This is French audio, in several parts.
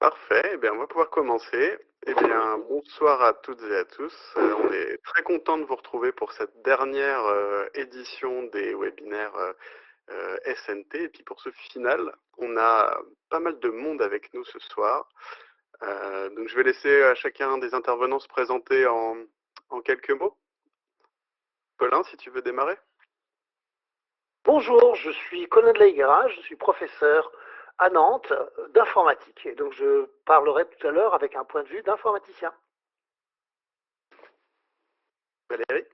Parfait, eh bien, on va pouvoir commencer. Eh bien, bonsoir à toutes et à tous. On est très content de vous retrouver pour cette dernière édition des webinaires SNT. Et puis pour ce final, on a pas mal de monde avec nous ce soir. Donc je vais laisser à chacun des intervenants se présenter en quelques mots. Colin, si tu veux démarrer. Bonjour, je suis Colin de la Higuera, je suis professeur à Nantes d'informatique. Et donc je parlerai tout à l'heure avec un point de vue d'informaticien. Valérie.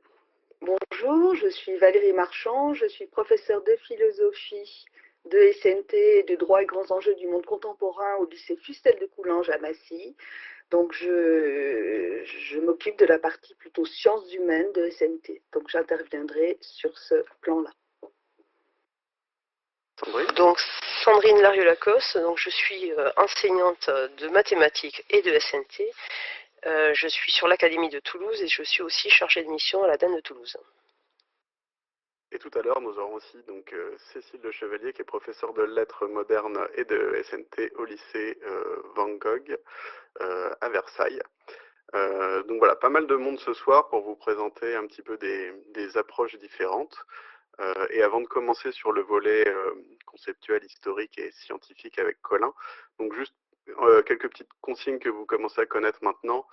Bonjour, je suis Valérie Marchand, je suis professeure de philosophie, de SNT et de droit et grands enjeux du monde contemporain au lycée Fustel de Coulanges à Massy. Donc je m'occupe de la partie plutôt sciences humaines de SNT. Donc j'interviendrai sur ce plan-là. Sandrine. Donc Sandrine Larieux-Lacoste, donc je suis enseignante de mathématiques et de SNT. Je suis sur l'Académie de Toulouse et je suis aussi chargée de mission à la DAN de Toulouse. Et tout à l'heure, nous aurons aussi donc Cécile Le Chevalier, qui est professeure de lettres modernes et de SNT au lycée Van Gogh à Versailles. Donc voilà, pas mal de monde ce soir pour vous présenter un petit peu des approches différentes. Et avant de commencer sur le volet conceptuel, historique et scientifique avec Colin, donc juste quelques petites consignes que vous commencez à connaître maintenant.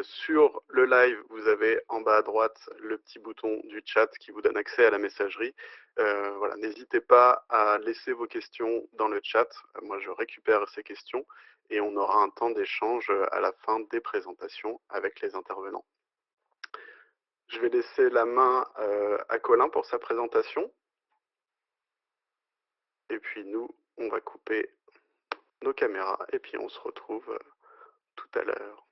Sur le live, vous avez en bas à droite le petit bouton du chat qui vous donne accès à la messagerie. Voilà, n'hésitez pas à laisser vos questions dans le chat. Moi, je récupère ces questions et on aura un temps d'échange à la fin des présentations avec les intervenants. Je vais laisser la main à Colin pour sa présentation. Et puis nous, on va couper nos caméras et puis on se retrouve tout à l'heure.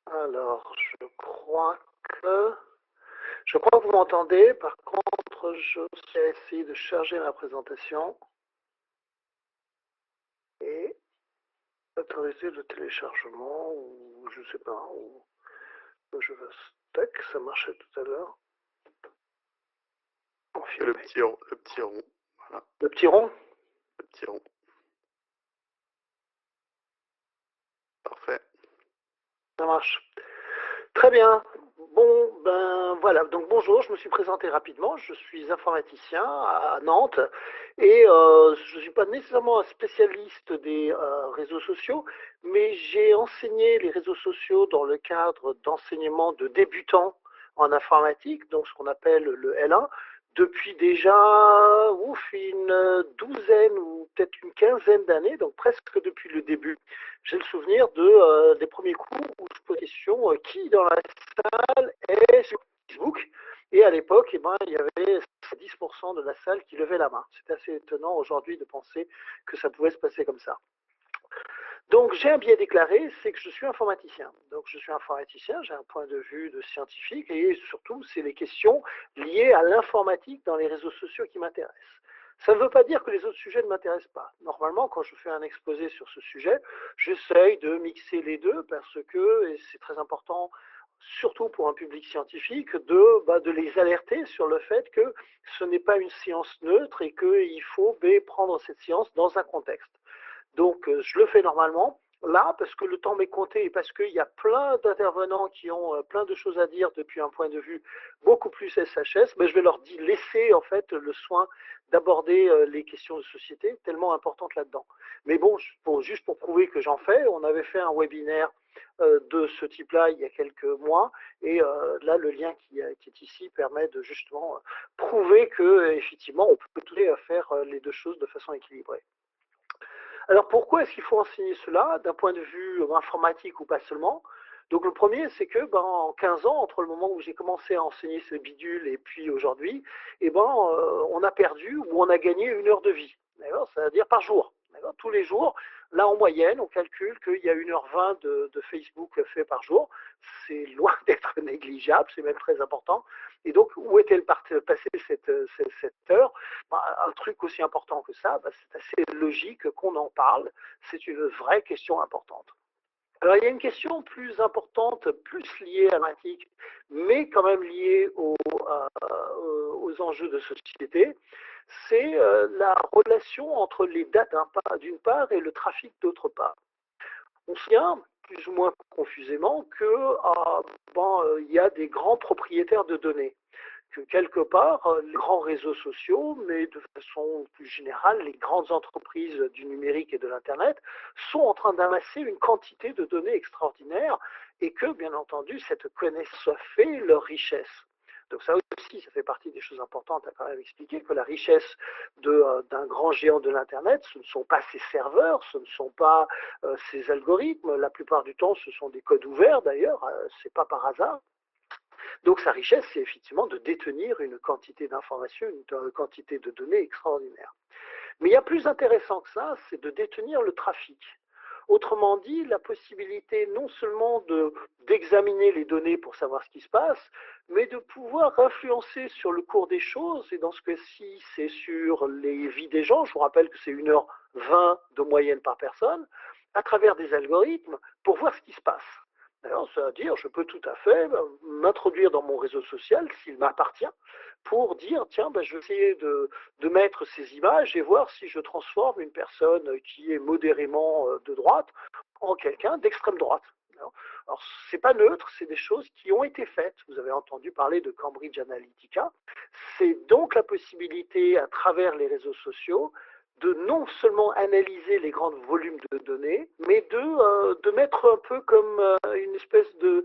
Alors, je crois que vous m'entendez. Par contre, je vais essayer de charger ma présentation et autoriser le téléchargement ou je sais pas où je vais. Tac, ça marchait tout à l'heure. Le petit rond. Voilà. Le petit rond. Le petit rond. Parfait. Ça marche. Très bien. Bon, ben voilà. Donc bonjour, je me suis présenté rapidement. Je suis informaticien à Nantes et je ne suis pas nécessairement un spécialiste des réseaux sociaux, mais j'ai enseigné les réseaux sociaux dans le cadre d'enseignement de débutants en informatique, donc ce qu'on appelle le L1, depuis déjà une douzaine ou peut-être une quinzaine d'années, donc presque depuis le début. J'ai le souvenir des premiers cours où je posais la question qui dans la salle est sur Facebook. Et à l'époque, eh ben, il y avait 10% de la salle qui levait la main. C'est assez étonnant aujourd'hui de penser que ça pouvait se passer comme ça. Donc j'ai un biais déclaré, c'est que je suis informaticien. Donc je suis informaticien, j'ai un point de vue de scientifique et surtout c'est les questions liées à l'informatique dans les réseaux sociaux qui m'intéressent. Ça ne veut pas dire que les autres sujets ne m'intéressent pas. Normalement, quand je fais un exposé sur ce sujet, j'essaye de mixer les deux parce que, et c'est très important, surtout pour un public scientifique, de les alerter sur le fait que ce n'est pas une science neutre et qu'il faut prendre cette science dans un contexte. Donc, je le fais normalement, là, parce que le temps m'est compté et parce qu'il y a plein d'intervenants qui ont plein de choses à dire depuis un point de vue beaucoup plus SHS, mais je vais leur laisser en fait le soin d'aborder les questions de société tellement importantes là-dedans. Mais bon, juste pour prouver que j'en fais, on avait fait un webinaire de ce type-là il y a quelques mois, et là, le lien qui est ici permet de justement prouver que effectivement, on peut tout faire les deux choses de façon équilibrée. Alors pourquoi est-ce qu'il faut enseigner cela d'un point de vue informatique ou pas seulement? Donc le premier, c'est que en 15 ans, entre le moment où j'ai commencé à enseigner ce bidule et puis aujourd'hui, on a perdu ou on a gagné 1 heure de vie, c'est-à-dire par jour. Tous les jours, là en moyenne, on calcule qu'il y a 1h20 de Facebook fait par jour. C'est loin d'être négligeable, c'est même très important. Et donc, où est-elle passée cette heure? Un truc aussi important que ça, c'est assez logique qu'on en parle. C'est une vraie question importante. Alors, il y a une question plus importante, plus liée à l'informatique, mais quand même liée aux enjeux de société. C'est la relation entre les dates d'une part et le trafic d'autre part. On se souvient, plus ou moins confusément, il y a des grands propriétaires de données, que quelque part, les grands réseaux sociaux, mais de façon plus générale, les grandes entreprises du numérique et de l'Internet, sont en train d'amasser une quantité de données extraordinaire et que, bien entendu, cette connaissance fait leur richesse. Donc ça aussi, ça fait partie des choses importantes à quand même expliquer, que la richesse d'un grand géant de l'Internet, ce ne sont pas ses serveurs, ce ne sont pas ses algorithmes, la plupart du temps, ce sont des codes ouverts d'ailleurs, c'est pas par hasard. Donc sa richesse, c'est effectivement de détenir une quantité d'informations, une quantité de données extraordinaire. Mais il y a plus intéressant que ça, c'est de détenir le trafic. Autrement dit, la possibilité non seulement d'examiner les données pour savoir ce qui se passe, mais de pouvoir influencer sur le cours des choses, et dans ce cas-ci, c'est sur les vies des gens, je vous rappelle que c'est 1h20 de moyenne par personne, à travers des algorithmes, pour voir ce qui se passe. Alors, ça veut dire, je peux tout à fait m'introduire dans mon réseau social, s'il m'appartient, pour dire, tiens, je vais essayer de mettre ces images et voir si je transforme une personne qui est modérément de droite en quelqu'un d'extrême droite. Alors, c'est pas neutre, c'est des choses qui ont été faites. Vous avez entendu parler de Cambridge Analytica. C'est donc la possibilité, à travers les réseaux sociaux, de non seulement analyser les grands volumes de données, mais de mettre un peu comme une espèce de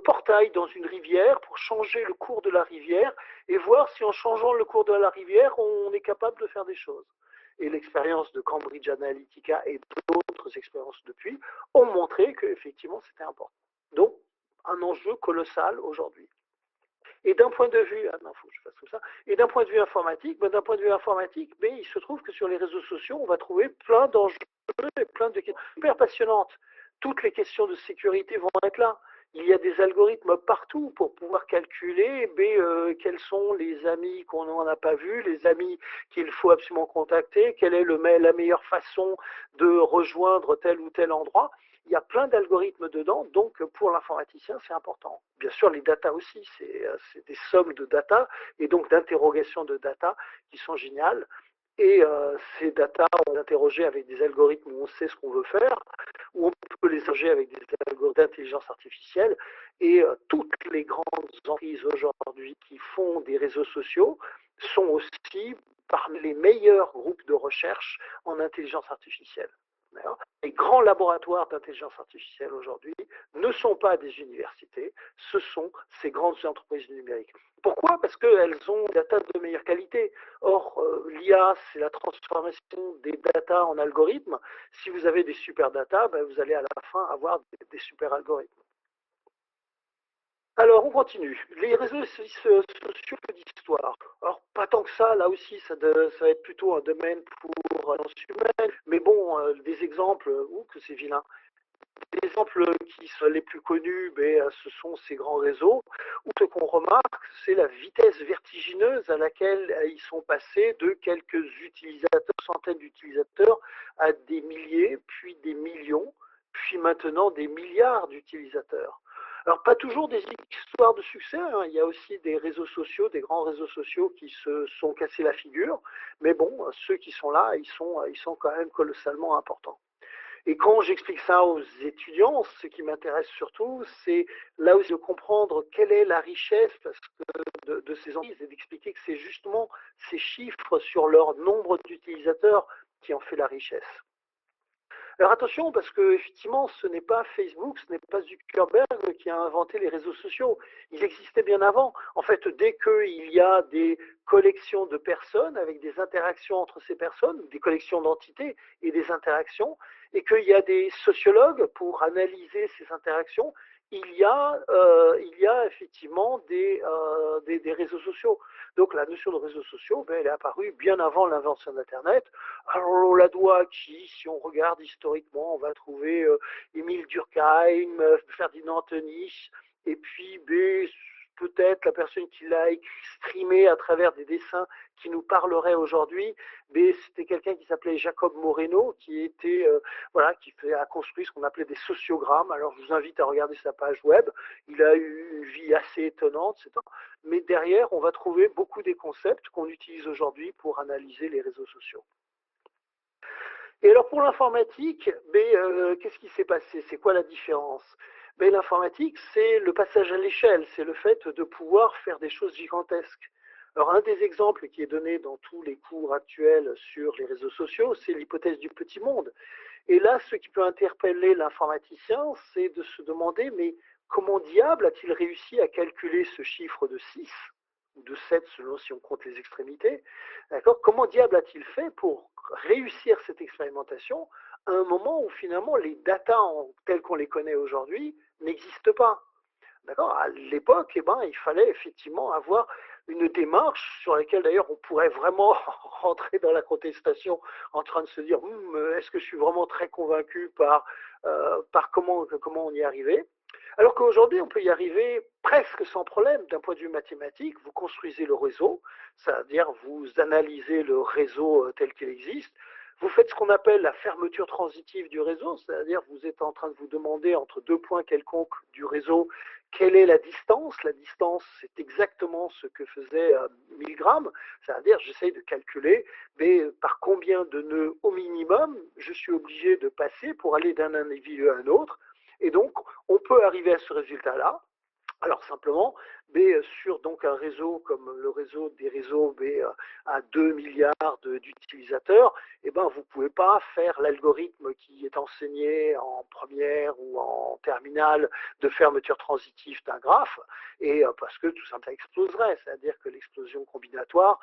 portail dans une rivière pour changer le cours de la rivière et voir si en changeant le cours de la rivière, on est capable de faire des choses. Et l'expérience de Cambridge Analytica et d'autres expériences depuis ont montré qu'effectivement c'était important. Donc, un enjeu colossal aujourd'hui. Et d'un point de vue, faut que je fasse comme ça. Et d'un point de vue informatique, il se trouve que sur les réseaux sociaux, on va trouver plein d'enjeux et plein de questions super passionnantes. Toutes les questions de sécurité vont être là. Il y a des algorithmes partout pour pouvoir calculer quels sont les amis qu'on n'a pas vus, les amis qu'il faut absolument contacter, quelle est la meilleure façon de rejoindre tel ou tel endroit. Il y a plein d'algorithmes dedans, donc pour l'informaticien, c'est important. Bien sûr, les data aussi, c'est des sommes de data et donc d'interrogations de data qui sont géniales. Et ces data, on les interroger avec des algorithmes où on sait ce qu'on veut faire, où on peut les interroger avec des algorithmes d'intelligence artificielle. Et toutes les grandes entreprises aujourd'hui qui font des réseaux sociaux sont aussi parmi les meilleurs groupes de recherche en intelligence artificielle. Les grands laboratoires d'intelligence artificielle aujourd'hui ne sont pas des universités, ce sont ces grandes entreprises numériques. Pourquoi? Parce qu'elles ont des data de meilleure qualité. Or, l'IA, c'est la transformation des data en algorithmes. Si vous avez des super data, vous allez à la fin avoir des super algorithmes. Alors, on continue. Les réseaux sociaux d'histoire. Alors, pas tant que ça, là aussi, ça va être plutôt un domaine pour la science humaine. Mais bon, des exemples, que c'est vilain. Les exemples qui sont les plus connus, ce sont ces grands réseaux, où ce qu'on remarque, c'est la vitesse vertigineuse à laquelle ils sont passés de quelques utilisateurs, centaines d'utilisateurs, à des milliers, puis des millions, puis maintenant des milliards d'utilisateurs. Alors, pas toujours des histoires de succès, hein. Il y a aussi des réseaux sociaux, des grands réseaux sociaux qui se sont cassés la figure, mais bon, ceux qui sont là, ils sont quand même colossalement importants. Et quand j'explique ça aux étudiants, ce qui m'intéresse surtout, c'est là aussi de comprendre quelle est la richesse de ces entreprises et d'expliquer que c'est justement ces chiffres sur leur nombre d'utilisateurs qui en fait la richesse. Alors attention, parce que effectivement, ce n'est pas Facebook, ce n'est pas Zuckerberg qui a inventé les réseaux sociaux. Ils existaient bien avant. En fait, dès qu'il y a des collections de personnes avec des interactions entre ces personnes, des collections d'entités et des interactions, et qu'il y a des sociologues pour analyser ces interactions, il y a effectivement des réseaux sociaux. Donc la notion de réseaux sociaux, elle est apparue bien avant l'invention d'Internet. Alors on la doit à qui? Si on regarde historiquement, on va trouver Émile Durkheim, Ferdinand Tönnies, et puis peut-être la personne qui l'a exprimé à travers des dessins qui nous parlerait aujourd'hui, mais c'était quelqu'un qui s'appelait Jacob Moreno, qui était a construit ce qu'on appelait des sociogrammes. Alors je vous invite à regarder sa page web. Il a eu une vie assez étonnante, mais derrière on va trouver beaucoup des concepts qu'on utilise aujourd'hui pour analyser les réseaux sociaux. Et alors pour l'informatique, qu'est-ce qui s'est passé? C'est quoi la différence? L'informatique, c'est le passage à l'échelle, c'est le fait de pouvoir faire des choses gigantesques. Alors un des exemples qui est donné dans tous les cours actuels sur les réseaux sociaux, c'est l'hypothèse du petit monde. Et là, ce qui peut interpeller l'informaticien, c'est de se demander, mais comment diable a-t-il réussi à calculer ce chiffre de 6 ou de 7 selon si on compte les extrémités, d'accord? Comment diable a-t-il fait pour réussir cette expérimentation à un moment où finalement les datas telles qu'on les connaît aujourd'hui n'existent pas? D'accord? À l'époque, il fallait effectivement avoir une démarche sur laquelle d'ailleurs on pourrait vraiment rentrer dans la contestation en train de se dire est-ce que je suis vraiment très convaincu par comment on y est arrivé? Alors qu'aujourd'hui, on peut y arriver presque sans problème d'un point de vue mathématique. Vous construisez le réseau, c'est-à-dire vous analysez le réseau tel qu'il existe. Vous faites ce qu'on appelle la fermeture transitive du réseau, c'est-à-dire vous êtes en train de vous demander entre deux points quelconques du réseau quelle est la distance. La distance, c'est exactement ce que faisait Milgram, c'est-à-dire j'essaye de calculer par combien de nœuds au minimum je suis obligé de passer pour aller d'un individu à un autre. Et donc, on peut arriver à ce résultat-là. Alors simplement, sur donc un réseau comme le réseau des réseaux à 2 milliards d'utilisateurs, vous ne pouvez pas faire l'algorithme qui est enseigné en première ou en terminale de fermeture transitive d'un graphe, et parce que tout simplement ça exploserait, c'est-à-dire que l'explosion combinatoire,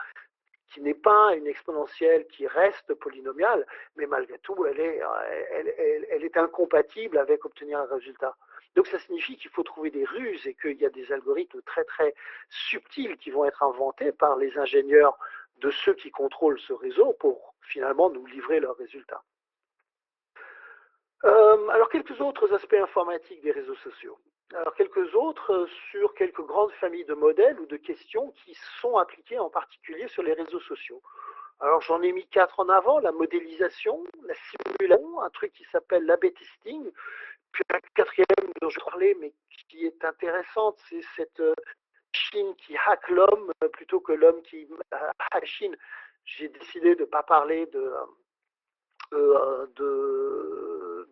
qui n'est pas une exponentielle qui reste polynomiale, mais malgré tout, elle est incompatible avec obtenir un résultat. Donc ça signifie qu'il faut trouver des ruses et qu'il y a des algorithmes très très subtils qui vont être inventés par les ingénieurs de ceux qui contrôlent ce réseau pour finalement nous livrer leurs résultats. Alors quelques autres aspects informatiques des réseaux sociaux. Alors quelques autres sur quelques grandes familles de modèles ou de questions qui sont appliquées en particulier sur les réseaux sociaux. Alors j'en ai mis 4 en avant: la modélisation, la simulation, un truc qui s'appelle l'A/B testing, puis un quatrième dont je parlais mais qui est intéressante, c'est cette machine qui hack l'homme plutôt que l'homme qui hack la machine. J'ai décidé de ne pas parler de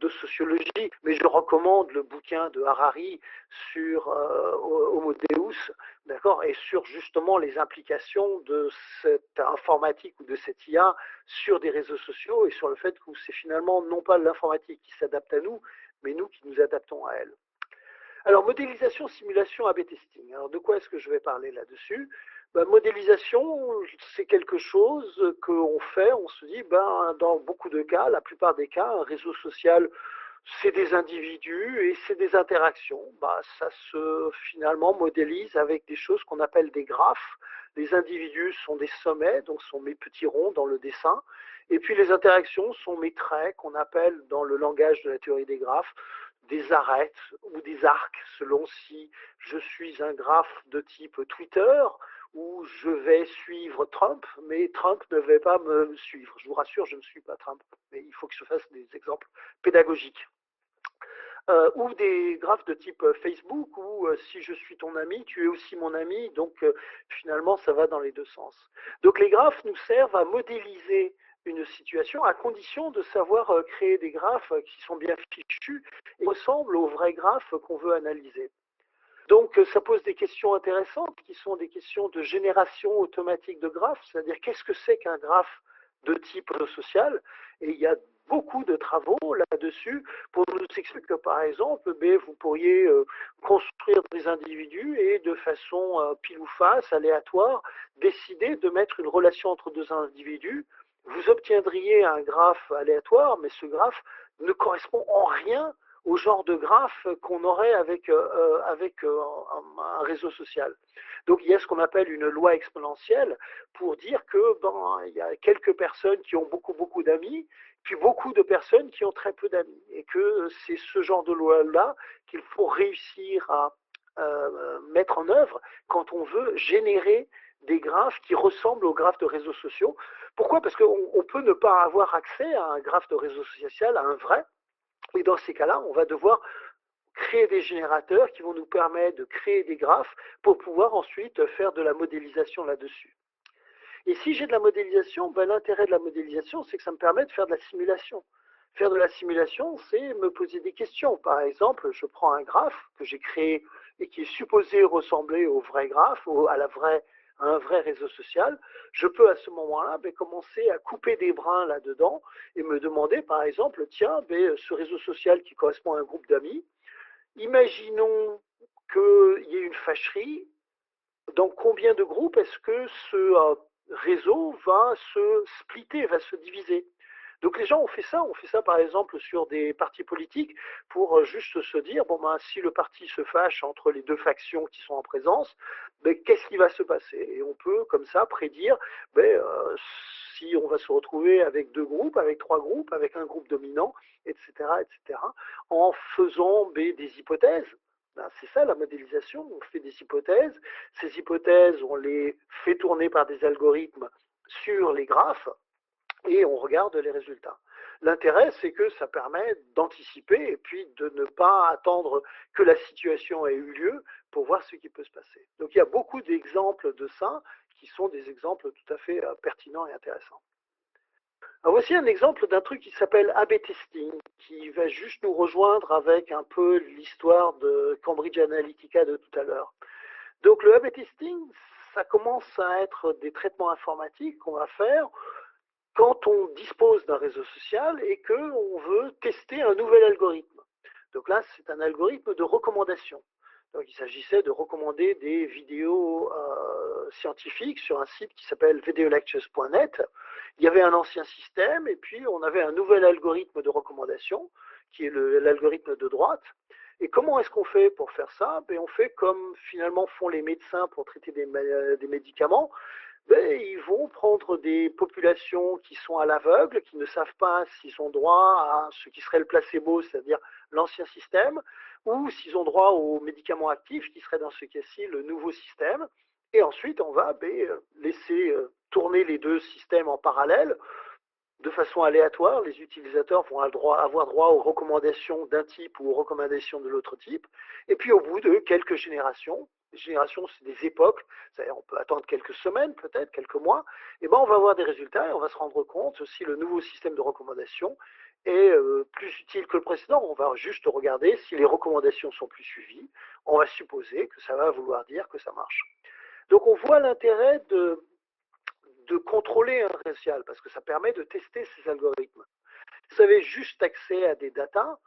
sociologie, mais je recommande le bouquin de Harari sur Homo Deus, d'accord, et sur justement les implications de cette informatique ou de cette IA sur des réseaux sociaux et sur le fait que c'est finalement non pas l'informatique qui s'adapte à nous, mais nous qui nous adaptons à elle. Alors, modélisation, simulation, A/B testing. Alors, de quoi est-ce que je vais parler là-dessus? Modélisation, c'est quelque chose qu'on fait, on se dit, dans beaucoup de cas, la plupart des cas, un réseau social, c'est des individus et c'est des interactions. Ça se finalement modélise avec des choses qu'on appelle des graphes. Les individus sont des sommets, donc sont mes petits ronds dans le dessin. Et puis les interactions sont mes traits qu'on appelle dans le langage de la théorie des graphes des arêtes ou des arcs, selon si je suis un graphe de type Twitter où je vais suivre Trump, mais Trump ne va pas me suivre. Je vous rassure, je ne suis pas Trump, mais il faut que je fasse des exemples pédagogiques. Ou des graphes de type Facebook, où si je suis ton ami, tu es aussi mon ami, donc finalement ça va dans les deux sens. Donc les graphes nous servent à modéliser une situation à condition de savoir créer des graphes qui sont bien fichus et ressemblent aux vrais graphes qu'on veut analyser. Donc ça pose des questions intéressantes qui sont des questions de génération automatique de graphes, c'est-à-dire qu'est-ce que c'est qu'un graphe de type social, et il y a beaucoup de travaux là-dessus pour nous expliquer que par exemple, vous pourriez construire des individus et de façon pile ou face, aléatoire, décider de mettre une relation entre deux individus. Vous obtiendriez un graphe aléatoire, mais ce graphe ne correspond en rien au genre de graphe qu'on aurait avec un réseau social. Donc il y a ce qu'on appelle une loi exponentielle pour dire que il y a quelques personnes qui ont beaucoup d'amis, puis beaucoup de personnes qui ont très peu d'amis, et que c'est ce genre de loi-là qu'il faut réussir mettre en œuvre quand on veut générer des graphes qui ressemblent aux graphes de réseaux sociaux. Pourquoi? Parce qu'on peut ne pas avoir accès à un graphe de réseau social, à un vrai, et dans ces cas-là, on va devoir créer des générateurs qui vont nous permettre de créer des graphes pour pouvoir ensuite faire de la modélisation là-dessus. Et si j'ai de la modélisation, ben, l'intérêt de la modélisation, c'est que ça me permet de faire de la simulation. Faire de la simulation, c'est me poser des questions. Par exemple, je prends un graphe que j'ai créé et qui est supposé ressembler au vrai graphe, à un vrai réseau social. Je peux à ce moment-là commencer à couper des brins là-dedans et me demander, par exemple, tiens, ce réseau social qui correspond à un groupe d'amis, imaginons qu'il y ait une fâcherie. Dans combien de groupes est-ce que ce réseau va se splitter, va se diviser? Donc les gens ont fait ça par exemple sur des partis politiques pour juste se dire, bon ben si le parti se fâche entre les deux factions qui sont en présence, qu'est-ce qui va se passer? Et on peut comme ça prédire si on va se retrouver avec deux groupes, avec trois groupes, avec un groupe dominant, etc., en faisant des hypothèses. C'est ça la modélisation, on fait des hypothèses, ces hypothèses on les fait tourner par des algorithmes sur les graphes, et on regarde les résultats. L'intérêt, c'est que ça permet d'anticiper et puis de ne pas attendre que la situation ait eu lieu pour voir ce qui peut se passer. Donc il y a beaucoup d'exemples de ça qui sont des exemples tout à fait pertinents et intéressants. Alors voici un exemple d'un truc qui s'appelle A/B testing, qui va juste nous rejoindre avec un peu l'histoire de Cambridge Analytica de tout à l'heure. Donc le A/B testing, ça commence à être des traitements informatiques qu'on va faire quand on dispose d'un réseau social et qu'on veut tester un nouvel algorithme. Donc là, c'est un algorithme de recommandation. Donc il s'agissait de recommander des vidéos scientifiques sur un site qui s'appelle videolectures.net. Il y avait un ancien système et puis on avait un nouvel algorithme de recommandation qui est l'algorithme de droite. Et comment est-ce qu'on fait pour faire ça? On fait comme finalement font les médecins pour traiter des médicaments. Ils vont prendre des populations qui sont à l'aveugle, qui ne savent pas s'ils ont droit à ce qui serait le placebo, c'est-à-dire l'ancien système, ou s'ils ont droit aux médicaments actifs, qui serait dans ce cas-ci le nouveau système. Et ensuite, on va laisser tourner les deux systèmes en parallèle. De façon aléatoire, les utilisateurs vont avoir droit aux recommandations d'un type ou aux recommandations de l'autre type. Et puis au bout de quelques générations, les générations c'est des époques, c'est-à-dire on peut attendre quelques semaines, peut-être quelques mois, et on va avoir des résultats et on va se rendre compte si le nouveau système de recommandation est plus utile que le précédent. On va juste regarder si les recommandations sont plus suivies. On va supposer que ça va vouloir dire que ça marche. Donc on voit l'intérêt de contrôler un réseau social, parce que ça permet de tester ces algorithmes. Si vous avez juste accès à des datas,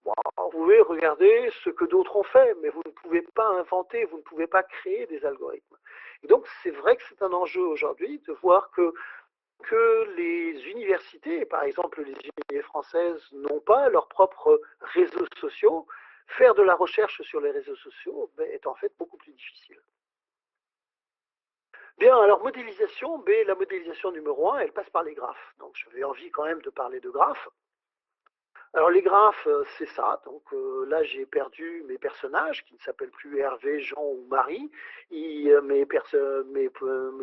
vous pouvez regarder ce que d'autres ont fait, mais vous ne pouvez pas inventer, vous ne pouvez pas créer des algorithmes. Et donc, c'est vrai que c'est un enjeu aujourd'hui de voir que les universités, par exemple les universités françaises, n'ont pas leurs propres réseaux sociaux. Faire de la recherche sur les réseaux sociaux est en fait beaucoup plus difficile. Bien, alors modélisation, la modélisation numéro 1, elle passe par les graphes. Donc j'avais envie quand même de parler de graphes. Alors les graphes, c'est ça. Donc là, j'ai perdu mes personnages qui ne s'appellent plus Hervé, Jean ou Marie. Mes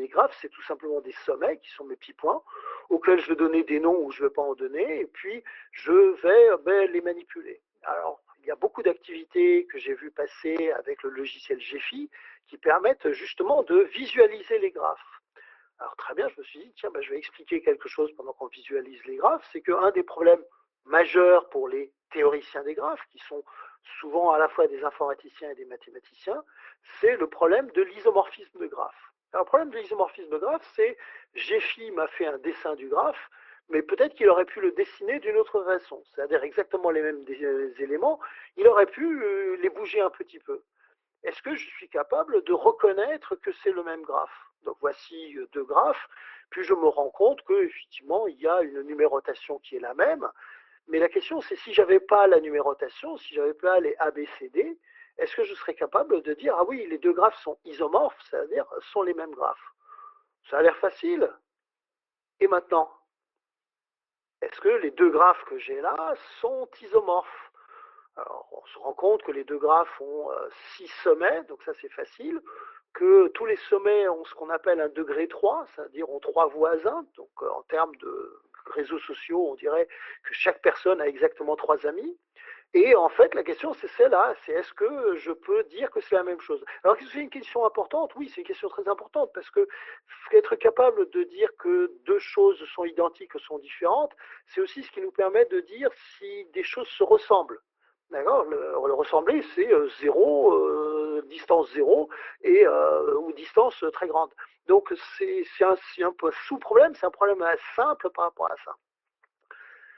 graphes, c'est tout simplement des sommets qui sont mes petits points auxquels je vais donner des noms ou je ne vais pas en donner. Et puis, je vais les manipuler. Alors, il y a beaucoup d'activités que j'ai vues passer avec le logiciel Gephi qui permettent justement de visualiser les graphes. Alors très bien, je me suis dit, tiens, je vais expliquer quelque chose pendant qu'on visualise les graphes. C'est qu'un des problèmes majeurs pour les théoriciens des graphes, qui sont souvent à la fois des informaticiens et des mathématiciens, c'est le problème de l'isomorphisme de graphes. Alors, le problème de l'isomorphisme de graphes, c'est Gephi m'a fait un dessin du graphe, mais peut-être qu'il aurait pu le dessiner d'une autre façon, c'est-à-dire exactement les mêmes éléments, il aurait pu les bouger un petit peu. Est-ce que je suis capable de reconnaître que c'est le même graphe? Donc voici deux graphes, puis je me rends compte qu'effectivement, il y a une numérotation qui est la même, mais la question c'est si j'avais pas la numérotation, si j'avais pas les A, B, C, D, est-ce que je serais capable de dire, ah oui, les deux graphes sont isomorphes, c'est-à-dire sont les mêmes graphes? Ça a l'air facile. Et maintenant, est-ce que les deux graphes que j'ai là sont isomorphes? Alors, on se rend compte que les deux graphes ont 6 sommets, donc ça c'est facile, que tous les sommets ont ce qu'on appelle un degré 3, c'est-à-dire ont 3 voisins, donc en termes de réseaux sociaux, on dirait que chaque personne a exactement 3 amis. Et en fait, la question, c'est celle-là, c'est est-ce que je peux dire que c'est la même chose? Alors, c'est une question importante? Oui, c'est une question très importante, parce que être capable de dire que deux choses sont identiques ou sont différentes, c'est aussi ce qui nous permet de dire si des choses se ressemblent. D'accord? Le ressembler, c'est zéro, distance zéro, ou distance très grande. Donc, c'est un sous-problème, c'est un problème simple par rapport à ça.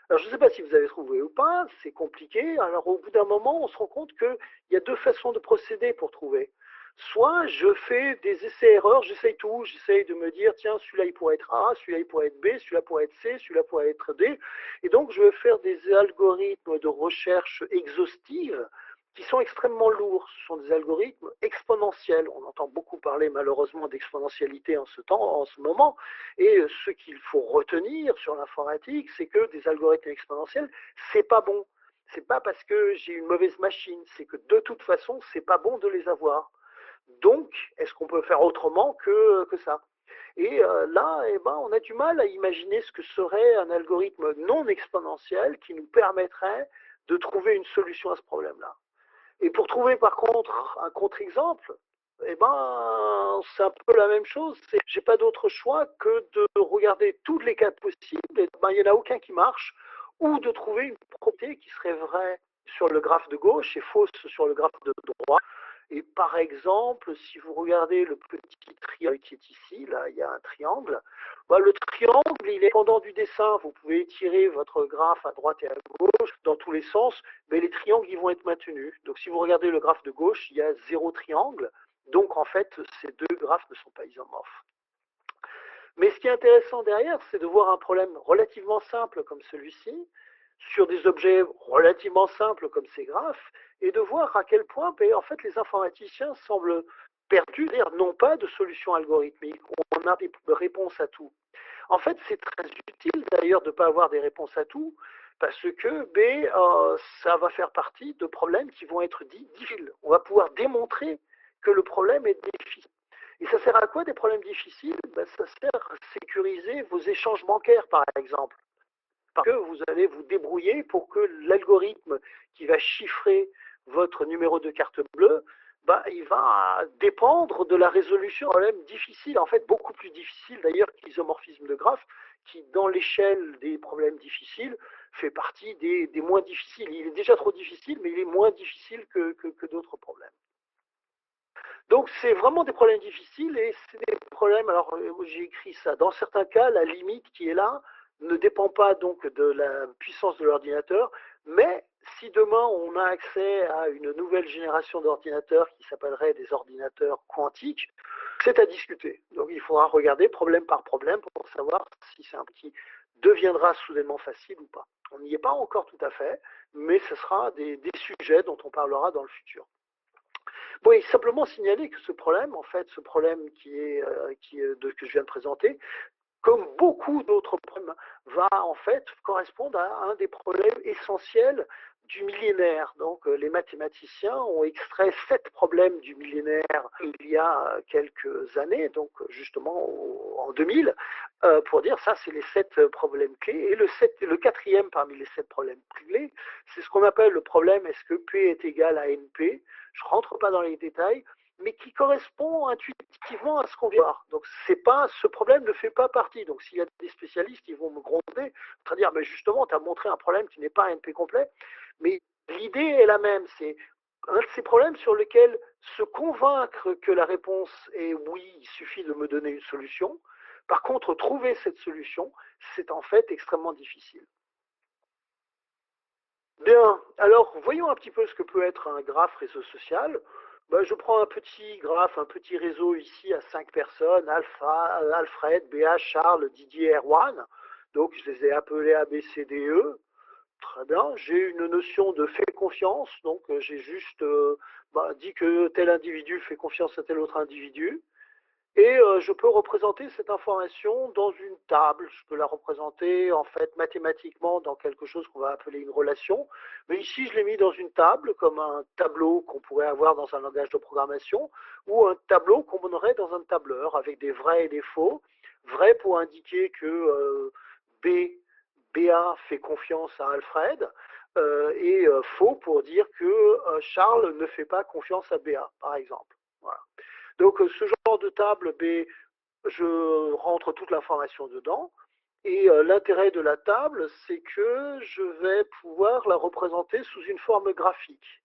Alors, je ne sais pas si vous avez trouvé ou pas, c'est compliqué. Alors, au bout d'un moment, on se rend compte qu'il y a deux façons de procéder pour trouver. Soit je fais des essais-erreurs, j'essaye tout, j'essaye de me dire, tiens, celui-là il pourrait être A, celui-là il pourrait être B, celui-là pourrait être C, celui-là pourrait être D. Et donc, je vais faire des algorithmes de recherche exhaustive qui sont extrêmement lourds. Ce sont des algorithmes exponentiels. On entend beaucoup parler malheureusement d'exponentialité en ce moment. Et ce qu'il faut retenir sur l'informatique, c'est que des algorithmes exponentiels, c'est pas bon. C'est pas parce que j'ai une mauvaise machine, c'est que de toute façon, c'est pas bon de les avoir. Donc, est-ce qu'on peut faire autrement que ça? Et là, eh ben, on a du mal à imaginer ce que serait un algorithme non exponentiel qui nous permettrait de trouver une solution à ce problème-là. Et pour trouver par contre un contre-exemple, eh ben, c'est un peu la même chose. J'ai pas d'autre choix que de regarder tous les cas possibles, et ben, il n'y en a aucun qui marche, ou de trouver une propriété qui serait vraie sur le graphe de gauche et fausse sur le graphe de droite. Et par exemple, si vous regardez le petit triangle qui est ici, là, il y a un triangle. Ben, le triangle, il est pendant du dessin. Vous pouvez étirer votre graphe à droite et à gauche dans tous les sens, mais les triangles, ils vont être maintenus. Donc, si vous regardez le graphe de gauche, il y a 0 triangle. Donc, en fait, ces deux graphes ne sont pas isomorphes. Mais ce qui est intéressant derrière, c'est de voir un problème relativement simple comme celui-ci, sur des objets relativement simples comme ces graphes, et de voir à quel point, en fait, les informaticiens semblent perdus, c'est-à-dire n'ont pas de solution algorithmique, on a des réponses à tout. En fait, c'est très utile d'ailleurs de ne pas avoir des réponses à tout, parce que ça va faire partie de problèmes qui vont être dits difficiles. On va pouvoir démontrer que le problème est difficile. Et ça sert à quoi des problèmes difficiles? Ça sert à sécuriser vos échanges bancaires, par exemple. Parce que vous allez vous débrouiller pour que l'algorithme qui va chiffrer votre numéro de carte bleue, il va dépendre de la résolution d'un problème difficile, en fait beaucoup plus difficile d'ailleurs que l'isomorphisme de graphe, qui dans l'échelle des problèmes difficiles fait partie des moins difficiles. Il est déjà trop difficile, mais il est moins difficile que d'autres problèmes. Donc c'est vraiment des problèmes difficiles et c'est des problèmes, alors j'ai écrit ça, dans certains cas, la limite qui est là ne dépend pas donc de la puissance de l'ordinateur, mais si demain on a accès à une nouvelle génération d'ordinateurs qui s'appellerait des ordinateurs quantiques, c'est à discuter. Donc il faudra regarder problème par problème pour savoir si c'est un qui deviendra soudainement facile ou pas. On n'y est pas encore tout à fait, mais ce sera des sujets dont on parlera dans le futur. Bon, et simplement signaler que ce problème, en fait, ce problème que je viens de présenter, comme beaucoup d'autres problèmes, va en fait correspondre à un des problèmes essentiels du millénaire. Donc, les mathématiciens ont extrait 7 problèmes du millénaire il y a quelques années, donc justement en 2000, pour dire ça, c'est les 7 problèmes clés. Et le quatrième parmi les 7 problèmes clés, c'est ce qu'on appelle le problème est-ce que P est égal à NP? Je ne rentre pas dans les détails, mais qui correspond intuitivement à ce qu'on vient de voir. Donc, ce problème ne fait pas partie. Donc, s'il y a des spécialistes, ils vont me gronder, pour dire, mais justement, tu as montré un problème qui n'est pas un NP complet. Mais l'idée est la même. C'est un de ces problèmes sur lesquels se convaincre que la réponse est oui, il suffit de me donner une solution. Par contre, trouver cette solution, c'est en fait extrêmement difficile. Bien, alors voyons un petit peu ce que peut être un graphe réseau social. Je prends un petit graphe, un petit réseau ici à 5 personnes, Alfred, Béa, Charles, Didier, Erwan. Donc je les ai appelés A, B, C, D, E. Très bien, j'ai une notion de fait confiance, donc j'ai juste dit que tel individu fait confiance à tel autre individu. Et je peux représenter cette information dans une table. Je peux la représenter en fait mathématiquement dans quelque chose qu'on va appeler une relation. Mais ici, je l'ai mis dans une table, comme un tableau qu'on pourrait avoir dans un langage de programmation, ou un tableau qu'on aurait dans un tableur, avec des vrais et des faux. Vrai pour indiquer que BA fait confiance à Alfred, et faux pour dire que Charles ne fait pas confiance à BA, par exemple. Voilà. Donc ce genre de table, je rentre toute l'information dedans. Et l'intérêt de la table, c'est que je vais pouvoir la représenter sous une forme graphique.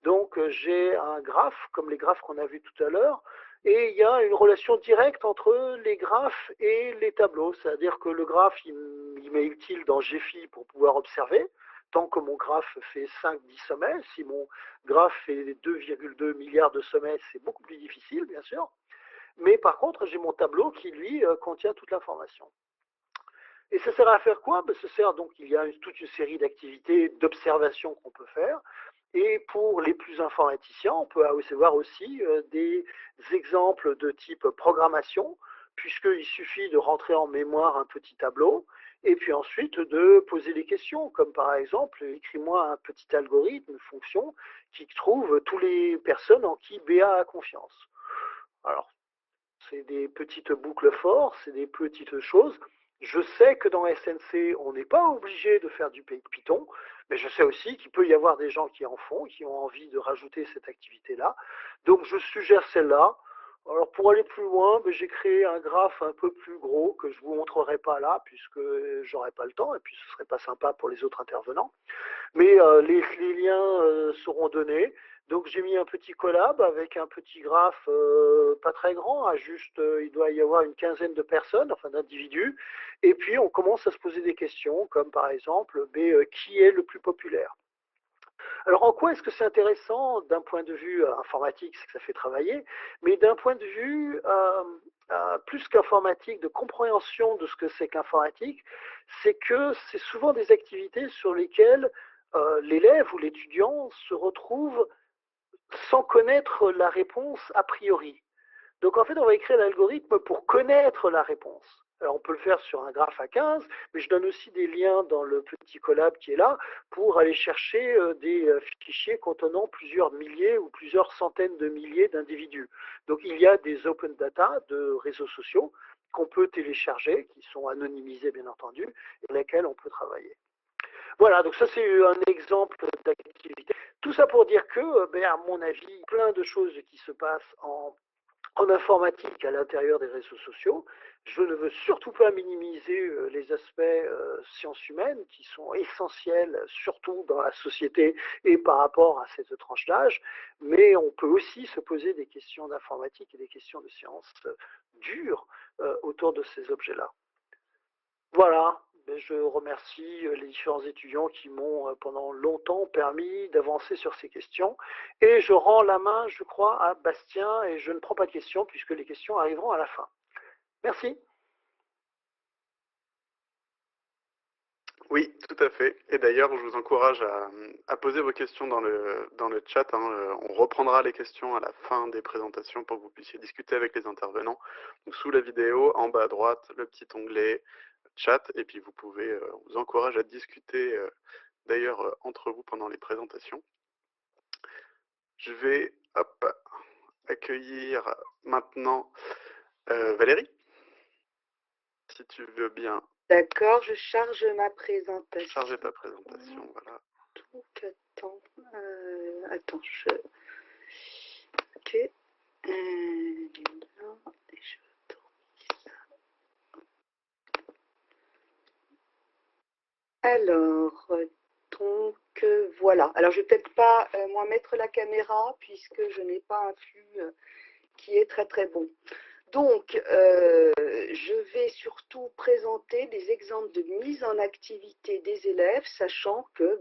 Donc j'ai un graphe, comme les graphes qu'on a vus tout à l'heure, et il y a une relation directe entre les graphes et les tableaux. C'est-à-dire que le graphe, il m'est utile dans GEFI pour pouvoir observer, tant que mon graphe fait 5-10 sommets. Si mon graphe fait 2,2 milliards de sommets, c'est beaucoup plus difficile, bien sûr. Mais par contre, j'ai mon tableau qui, lui, contient toute l'information. Et ça sert à faire quoi? Ça sert donc, il y a toute une série d'activités, d'observations qu'on peut faire. Et pour les plus informaticiens, on peut avoir aussi des exemples de type programmation, puisqu'il suffit de rentrer en mémoire un petit tableau, et puis ensuite de poser des questions, comme par exemple, écris-moi un petit algorithme, une fonction, qui trouve toutes les personnes en qui BA a confiance. Alors, c'est des petites boucles for, c'est des petites choses. Je sais que dans SNC, on n'est pas obligé de faire du Python, mais je sais aussi qu'il peut y avoir des gens qui en font, qui ont envie de rajouter cette activité-là. Donc je suggère celle-là. Alors pour aller plus loin, j'ai créé un graphe un peu plus gros que je ne vous montrerai pas là, puisque j'aurai pas le temps, et puis ce ne serait pas sympa pour les autres intervenants. Mais les liens seront donnés. Donc j'ai mis un petit collab avec un petit graphe pas très grand, à juste il doit y avoir une quinzaine de personnes, enfin d'individus, et puis on commence à se poser des questions, comme par exemple, qui est le plus populaire? Alors en quoi est-ce que c'est intéressant d'un point de vue informatique, c'est que ça fait travailler, mais d'un point de vue plus qu'informatique, de compréhension de ce que c'est qu'informatique, c'est que c'est souvent des activités sur lesquelles l'élève ou l'étudiant se retrouve sans connaître la réponse a priori. Donc en fait, on va écrire l'algorithme pour connaître la réponse. Alors on peut le faire sur un graphe à 15, mais je donne aussi des liens dans le petit collab qui est là pour aller chercher des fichiers contenant plusieurs milliers ou plusieurs centaines de milliers d'individus. Donc il y a des open data de réseaux sociaux qu'on peut télécharger, qui sont anonymisés bien entendu, et lesquels on peut travailler. Voilà, donc ça c'est un exemple d'activité. Tout ça pour dire que, à mon avis, plein de choses qui se passent en informatique à l'intérieur des réseaux sociaux. Je ne veux surtout pas minimiser les aspects sciences humaines qui sont essentiels, surtout dans la société et par rapport à cette tranche d'âge, mais on peut aussi se poser des questions d'informatique et des questions de sciences dures autour de ces objets-là. Voilà, je remercie les différents étudiants qui m'ont pendant longtemps permis d'avancer sur ces questions. Et je rends la main, je crois, à Bastien et je ne prends pas de questions puisque les questions arriveront à la fin. Merci. Oui, tout à fait. Et d'ailleurs, je vous encourage à poser vos questions dans le chat. On reprendra les questions à la fin des présentations pour que vous puissiez discuter avec les intervenants. Donc, sous la vidéo, en bas à droite, le petit onglet chat. Et puis, vous pouvez, on vous encourage à discuter d'ailleurs entre vous pendant les présentations. Je vais accueillir maintenant Valérie, si tu veux bien. D'accord, je charge ma présentation. Charger ta présentation, voilà. Donc, attends, ok. Et je tourne ça. Alors, donc, voilà. Alors, je ne vais peut-être pas, moi, mettre la caméra puisque je n'ai pas un flux qui est très, très bon. Donc, je vais surtout présenter des exemples de mise en activité des élèves, sachant que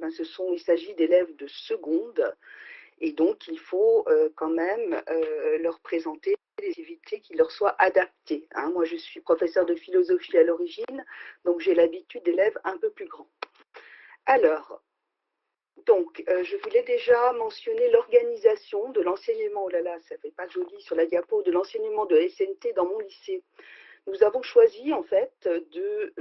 il s'agit d'élèves de seconde, et donc il faut quand même leur présenter des activités qui leur soient adaptées. Hein. Moi, je suis professeure de philosophie à l'origine, donc j'ai l'habitude d'élèves un peu plus grands. Alors, Donc, je voulais déjà mentionner l'organisation de l'enseignement, oh là là, ça fait pas joli sur la diapo, de l'enseignement de SNT dans mon lycée. Nous avons choisi en fait de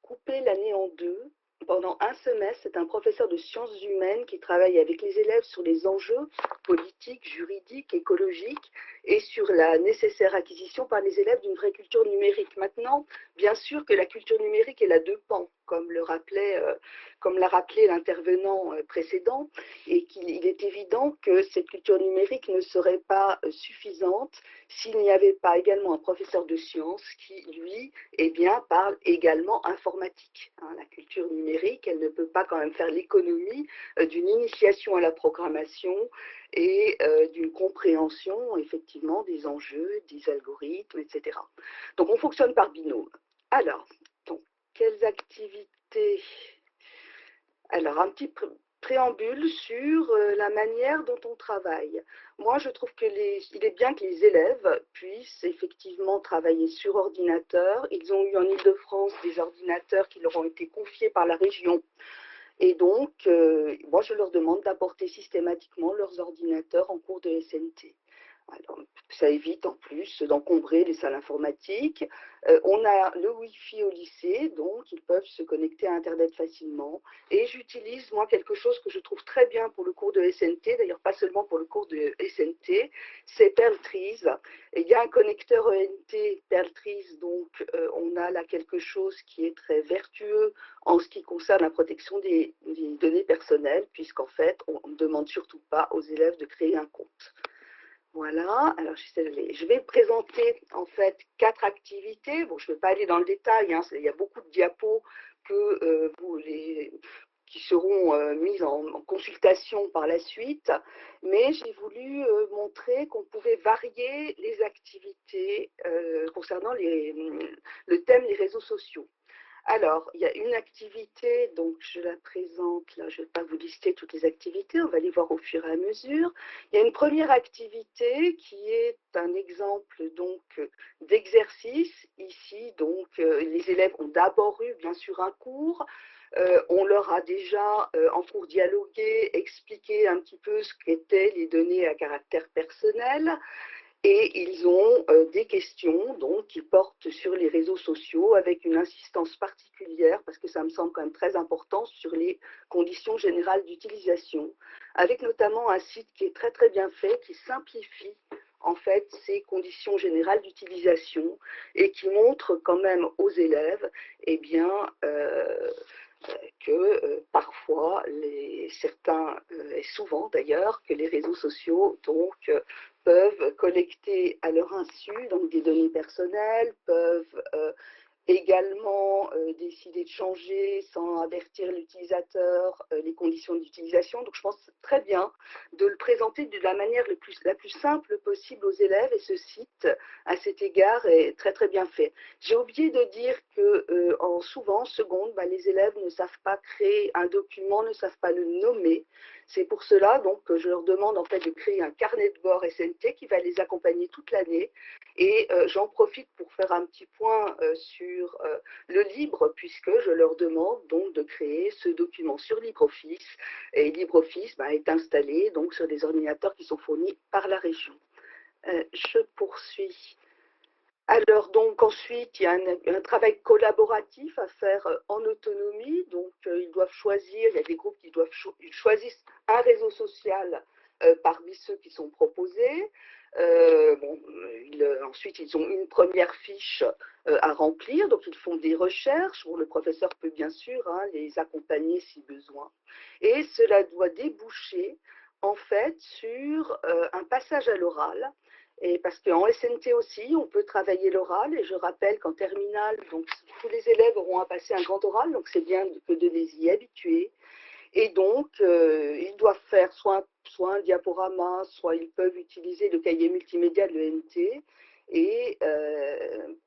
couper l'année en deux. Pendant un semestre, c'est un professeur de sciences humaines qui travaille avec les élèves sur les enjeux politiques, juridiques, écologiques et sur la nécessaire acquisition par les élèves d'une vraie culture numérique. Maintenant, bien sûr que la culture numérique, elle a deux pans, comme l'a rappelé l'intervenant précédent, et qu'il est évident que cette culture numérique ne serait pas suffisante s'il n'y avait pas également un professeur de sciences qui, lui, eh bien, parle également informatique. Hein, la culture numérique, elle ne peut pas quand même faire l'économie d'une initiation à la programmation et d'une compréhension, effectivement, des enjeux, des algorithmes, etc. Donc, on fonctionne par binôme. Alors, donc, quelles activités? Alors, un petit préambule sur la manière dont on travaille. Moi, je trouve qu'il est bien que les élèves puissent effectivement travailler sur ordinateur. Ils ont eu en Île-de-France des ordinateurs qui leur ont été confiés par la région. Et donc, moi, je leur demande d'apporter systématiquement leurs ordinateurs en cours de SNT. Alors, ça évite en plus d'encombrer les salles informatiques. On a le Wi-Fi au lycée, donc ils peuvent se connecter à Internet facilement. Et j'utilise, moi, quelque chose que je trouve très bien pour le cours de SNT, d'ailleurs pas seulement pour le cours de SNT, c'est Perltrees. Il y a un connecteur ENT Perltrees, donc on a là quelque chose qui est très vertueux en ce qui concerne la protection des données personnelles, puisqu'en fait, on ne demande surtout pas aux élèves de créer un compte. Voilà, alors je vais présenter en fait 4 activités. Bon, je ne vais pas aller dans le détail, hein, il y a beaucoup de diapos qui seront mises en consultation par la suite, mais j'ai voulu montrer qu'on pouvait varier les activités concernant le thème des réseaux sociaux. Alors, il y a une activité, donc je la présente, là je ne vais pas vous lister toutes les activités, on va les voir au fur et à mesure. Il y a une première activité qui est un exemple donc d'exercice. Ici, donc, les élèves ont d'abord eu bien sûr un cours. On leur a déjà en cours dialogué, expliqué un petit peu ce qu'étaient les données à caractère personnel. Et ils ont des questions donc, qui portent sur les réseaux sociaux avec une insistance particulière, parce que ça me semble quand même très important, sur les conditions générales d'utilisation, avec notamment un site qui est très très bien fait, qui simplifie en fait ces conditions générales d'utilisation et qui montre quand même aux élèves eh bien, que parfois, certains, et souvent d'ailleurs, que les réseaux sociaux donc, peuvent collecter à leur insu donc des données personnelles, peuvent également décider de changer sans avertir l'utilisateur les conditions d'utilisation. Donc je pense très bien de le présenter de la manière la plus simple possible aux élèves, et ce site à cet égard est très très bien fait. J'ai oublié de dire que souvent en seconde, les élèves ne savent pas créer un document, ne savent pas le nommer. C'est pour cela donc que je leur demande en fait de créer un carnet de bord SNT qui va les accompagner toute l'année. Et j'en profite pour faire un petit point sur le libre, puisque je leur demande donc de créer ce document sur LibreOffice. Et LibreOffice est installé donc sur des ordinateurs qui sont fournis par la région. Je poursuis. Alors donc ensuite, il y a un travail collaboratif à faire en autonomie. Donc ils doivent choisir, il y a des groupes qui ils choisissent un réseau social parmi ceux qui sont proposés. Ensuite, ils ont une première fiche à remplir, donc ils font des recherches. Bon, le professeur peut bien sûr les accompagner si besoin. Et cela doit déboucher en fait sur un passage à l'oral. Et parce qu'en SNT aussi, on peut travailler l'oral. Et je rappelle qu'en terminale, donc, tous les élèves auront à passer un grand oral, donc c'est bien que de les y habituer. Et donc, ils doivent faire soit un diaporama, soit ils peuvent utiliser le cahier multimédia de l'ENT et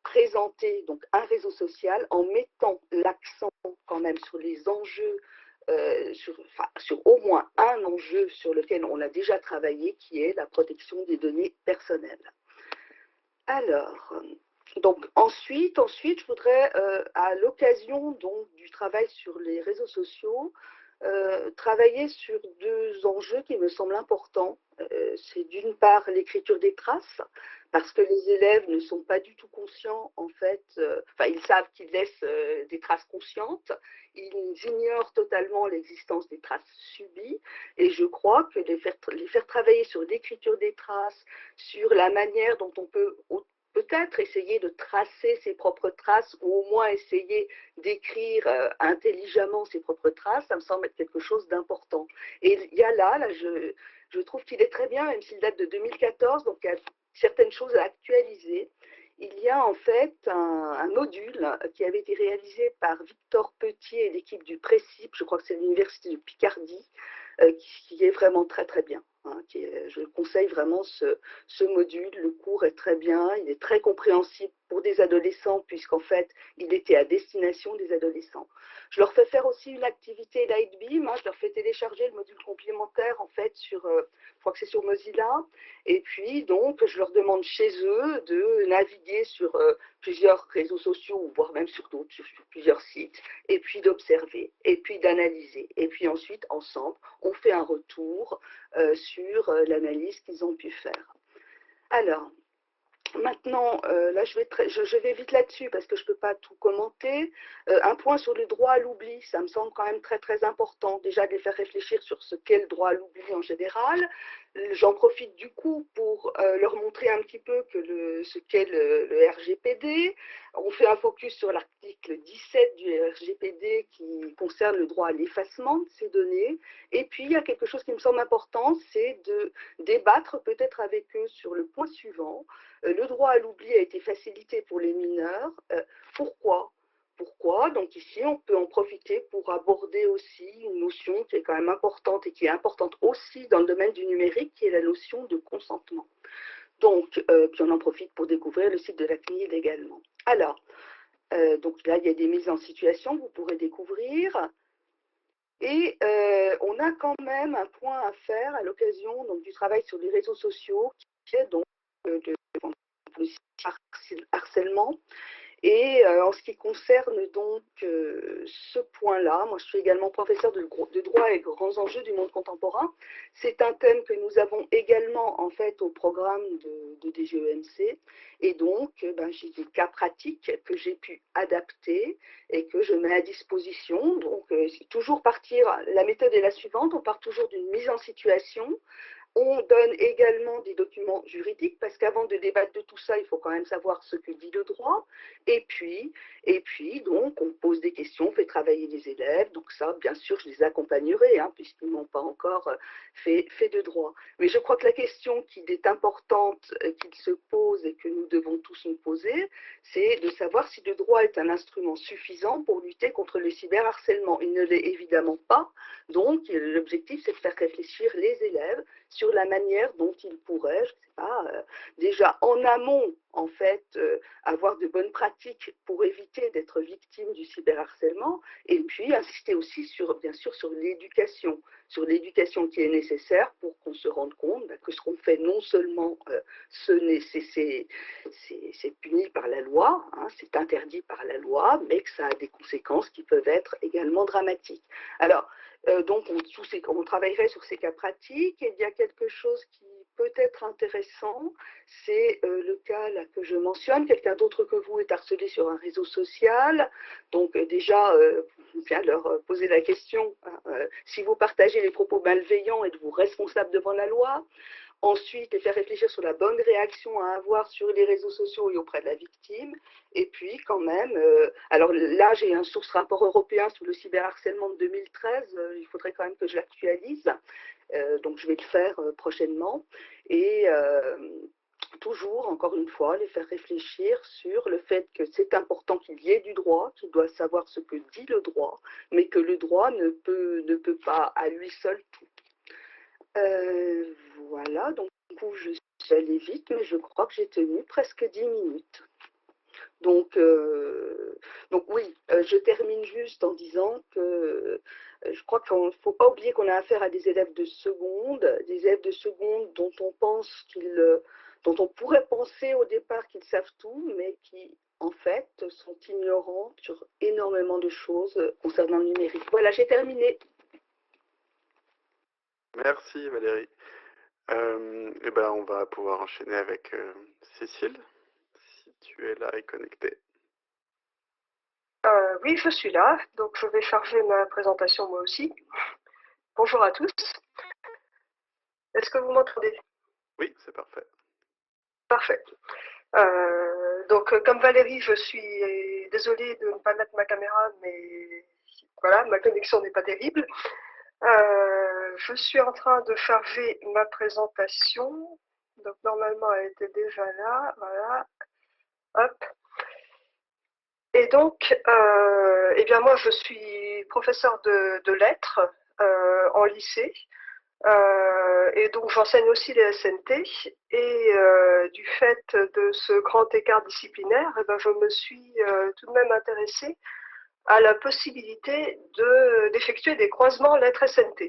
présenter donc, un réseau social en mettant l'accent quand même sur les enjeux, sur au moins un enjeu sur lequel on a déjà travaillé, qui est la protection des données personnelles. Alors, donc ensuite, je voudrais, à l'occasion donc du travail sur les réseaux sociaux, travailler sur deux enjeux qui me semblent importants. C'est d'une part l'écriture des traces, parce que les élèves ne sont pas du tout conscients, en fait, enfin ils savent qu'ils laissent des traces conscientes, ils ignorent totalement l'existence des traces subies, et je crois que les faire travailler sur l'écriture des traces, sur la manière dont on peut peut-être essayer de tracer ses propres traces, ou au moins essayer d'écrire intelligemment ses propres traces, ça me semble être quelque chose d'important. Et il y a là je trouve qu'il est très bien, même s'il date de 2014, donc il y a certaines choses à actualiser. Il y a en fait un module qui avait été réalisé par Victor Petit et l'équipe du Précip, je crois que c'est l'université de Picardie, qui est vraiment très très bien. Hein, je conseille vraiment ce module, le cours est très bien, il est très compréhensible pour des adolescents, puisqu'en fait, il était à destination des adolescents. Je leur fais faire aussi une activité Lightbeam, hein, je leur fais télécharger le module complémentaire, en fait, je crois que c'est sur Mozilla, et puis donc, je leur demande chez eux de naviguer sur plusieurs réseaux sociaux, voire même sur d'autres, sur plusieurs sites, et puis d'observer, et puis d'analyser, et puis ensuite, ensemble, on fait un retour sur l'analyse qu'ils ont pu faire. Alors, maintenant, là, je vais vite là-dessus parce que je ne peux pas tout commenter. Un point sur le droit à l'oubli, ça me semble quand même très très important. Déjà de les faire réfléchir sur ce qu'est le droit à l'oubli en général. J'en profite du coup pour leur montrer un petit peu ce qu'est le RGPD. On fait un focus sur l'article 17 du RGPD qui concerne le droit à l'effacement de ces données. Et puis, il y a quelque chose qui me semble important, c'est de débattre peut-être avec eux sur le point suivant. Le droit à l'oubli a été facilité pour les mineurs. Pourquoi ? Pourquoi ? Donc ici, on peut en profiter pour aborder aussi une notion qui est quand même importante et qui est importante aussi dans le domaine du numérique, qui est la notion de consentement. Donc, puis on en profite pour découvrir le site de la CNIL également. Alors, donc là, il y a des mises en situation que vous pourrez découvrir. Et on a quand même un point à faire à l'occasion du travail sur les réseaux sociaux, qui est donc le harcèlement. Et en ce qui concerne donc ce point-là, moi je suis également professeure de droit et grands enjeux du monde contemporain. C'est un thème que nous avons également en fait au programme de DGEMC. Et donc j'ai des cas pratiques que j'ai pu adapter et que je mets à disposition. Donc toujours partir, la méthode est la suivante, on part toujours d'une mise en situation. On donne également des documents juridiques parce qu'avant de débattre de tout ça, il faut quand même savoir ce que dit le droit. Et puis donc, on pose des questions, on fait travailler les élèves. Donc ça, bien sûr, je les accompagnerai hein, puisqu'ils n'ont pas encore fait de droit. Mais je crois que la question qui est importante, qu'il se pose et que nous devons tous nous poser, c'est de savoir si le droit est un instrument suffisant pour lutter contre le cyberharcèlement. Il ne l'est évidemment pas. Donc, l'objectif, c'est de faire réfléchir les élèves sur la manière dont ils pourraient, je ne sais pas, déjà en amont, en fait, avoir de bonnes pratiques pour éviter d'être victime du cyberharcèlement, et puis insister aussi bien sûr, sur l'éducation qui est nécessaire pour qu'on se rende compte que ce qu'on fait, non seulement c'est puni par la loi, hein, c'est interdit par la loi, mais que ça a des conséquences qui peuvent être également dramatiques. Alors, donc, on travaillerait sur ces cas pratiques. Et il y a quelque chose qui peut être intéressant, c'est le cas là, que je mentionne. Quelqu'un d'autre que vous est harcelé sur un réseau social. Donc, déjà, bien leur poser la question, si vous partagez les propos malveillants, êtes-vous responsable devant la loi ? Ensuite, les faire réfléchir sur la bonne réaction à avoir sur les réseaux sociaux et auprès de la victime. Et puis, quand même, alors là, j'ai un source rapport européen sur le cyberharcèlement de 2013. Il faudrait quand même que je l'actualise. Donc, je vais le faire prochainement. Et toujours, encore une fois, les faire réfléchir sur le fait que c'est important qu'il y ait du droit, qu'il doit savoir ce que dit le droit, mais que le droit ne peut pas à lui seul tout. Voilà, donc du coup je suis allée vite, mais je crois que j'ai tenu presque 10 minutes. Donc oui, je termine juste en disant que je crois qu'il ne faut pas oublier qu'on a affaire à des élèves de seconde, dont dont on pourrait penser au départ qu'ils savent tout, mais qui en fait sont ignorants sur énormément de choses concernant le numérique. Voilà, j'ai terminé. Merci Valérie. Et ben, on va pouvoir enchaîner avec Cécile, si tu es là et connectée. Oui, je suis là, donc je vais charger ma présentation moi aussi. Bonjour à tous. Est-ce que vous m'entendez? Oui, c'est parfait. Parfait. Donc, comme Valérie, je suis désolée de ne pas mettre ma caméra, mais voilà, ma connexion n'est pas terrible. Je suis en train de charger ma présentation. Donc, normalement, elle était déjà là. Voilà. Hop. Et donc, eh bien, moi, je suis professeure de lettres en lycée. Et donc j'enseigne aussi les SNT et du fait de ce grand écart disciplinaire, eh ben, je me suis tout de même intéressée à la possibilité d'effectuer des croisements lettres SNT.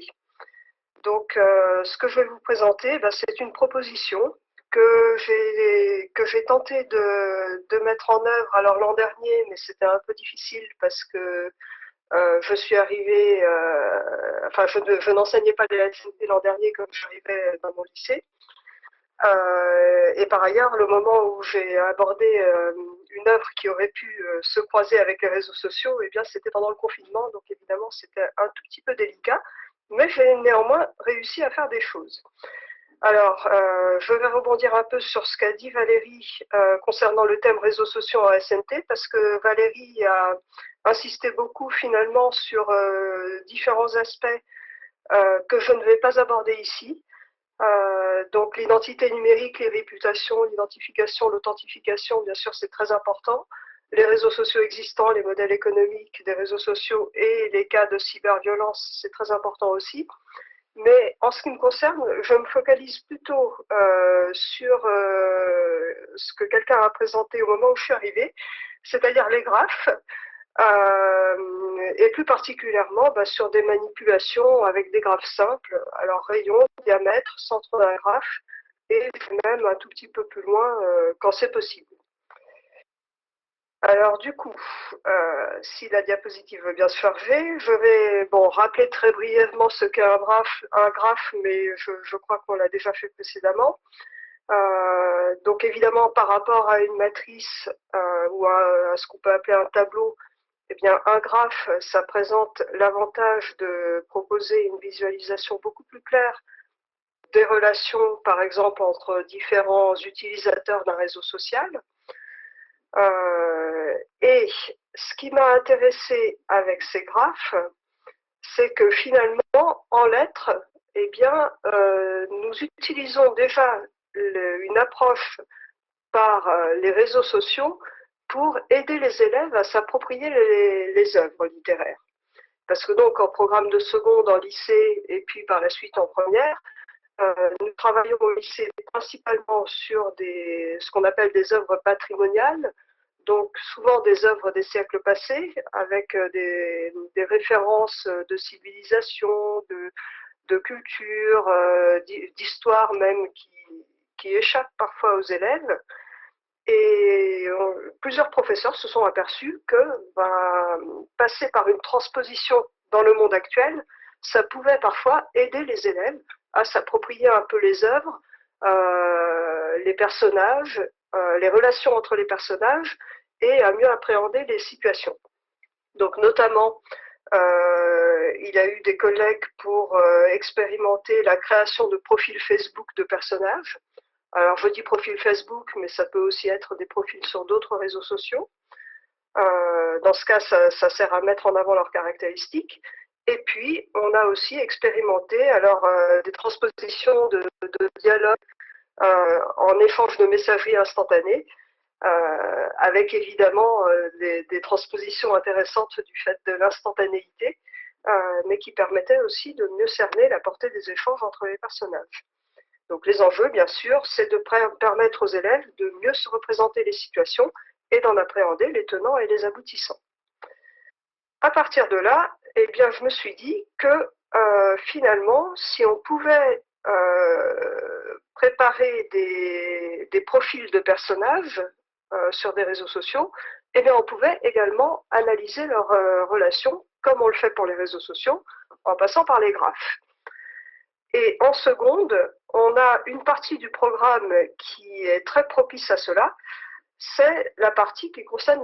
Donc ce que je vais vous présenter, ben, c'est une proposition que j'ai tenté de mettre en œuvre alors l'an dernier, mais c'était un peu difficile parce que je suis arrivée, enfin je n'enseignais pas les SNT l'an dernier comme j'arrivais dans mon lycée. Et par ailleurs, le moment où j'ai abordé une œuvre qui aurait pu se croiser avec les réseaux sociaux, eh bien c'était pendant le confinement, donc évidemment c'était un tout petit peu délicat, mais j'ai néanmoins réussi à faire des choses. Alors, je vais rebondir un peu sur ce qu'a dit Valérie concernant le thème réseaux sociaux en SNT, parce que Valérie a insisté beaucoup finalement sur différents aspects que je ne vais pas aborder ici. Donc l'identité numérique, les réputations, l'identification, l'authentification, bien sûr, c'est très important. Les réseaux sociaux existants, les modèles économiques des réseaux sociaux et les cas de cyberviolence, c'est très important aussi. Mais en ce qui me concerne, je me focalise plutôt sur ce que quelqu'un a présenté au moment où je suis arrivée, c'est-à-dire les graphes, et plus particulièrement sur des manipulations avec des graphes simples, alors rayon, diamètre, centre d'un graphe, et même un tout petit peu plus loin quand c'est possible. Alors du coup, si la diapositive veut bien se charger, je vais rappeler très brièvement ce qu'est un graphe, mais je crois qu'on l'a déjà fait précédemment. Donc évidemment, par rapport à une matrice ou à ce qu'on peut appeler un tableau, eh bien, un graphe, ça présente l'avantage de proposer une visualisation beaucoup plus claire des relations, par exemple, entre différents utilisateurs d'un réseau social. Et ce qui m'a intéressé avec ces graphes, c'est que finalement, en lettres, eh bien, nous utilisons déjà une approche par les réseaux sociaux pour aider les élèves à s'approprier les œuvres littéraires. Parce que donc en programme de seconde, en lycée et puis par la suite en première, nous travaillons au lycée principalement sur ce qu'on appelle des œuvres patrimoniales, donc souvent des œuvres des siècles passés, avec des références de civilisation, de culture, d'histoire même qui échappent parfois aux élèves. Et plusieurs professeurs se sont aperçus que passer par une transposition dans le monde actuel, ça pouvait parfois aider les élèves à s'approprier un peu les œuvres, les personnages, les relations entre les personnages et à mieux appréhender les situations. Donc notamment, il y a eu des collègues pour expérimenter la création de profils Facebook de personnages. Alors je dis profil Facebook, mais ça peut aussi être des profils sur d'autres réseaux sociaux. Dans ce cas, ça sert à mettre en avant leurs caractéristiques. Et puis, on a aussi expérimenté des transpositions de dialogues en échange de messagerie instantanée, avec évidemment des transpositions intéressantes du fait de l'instantanéité, mais qui permettaient aussi de mieux cerner la portée des échanges entre les personnages. Donc les enjeux, bien sûr, c'est de permettre aux élèves de mieux se représenter les situations et d'en appréhender les tenants et les aboutissants. À partir de là, eh bien, je me suis dit que finalement, si on pouvait préparer des profils de personnages sur des réseaux sociaux, eh bien, on pouvait également analyser leurs relations, comme on le fait pour les réseaux sociaux, en passant par les graphes. Et en seconde, on a une partie du programme qui est très propice à cela, c'est la partie qui concerne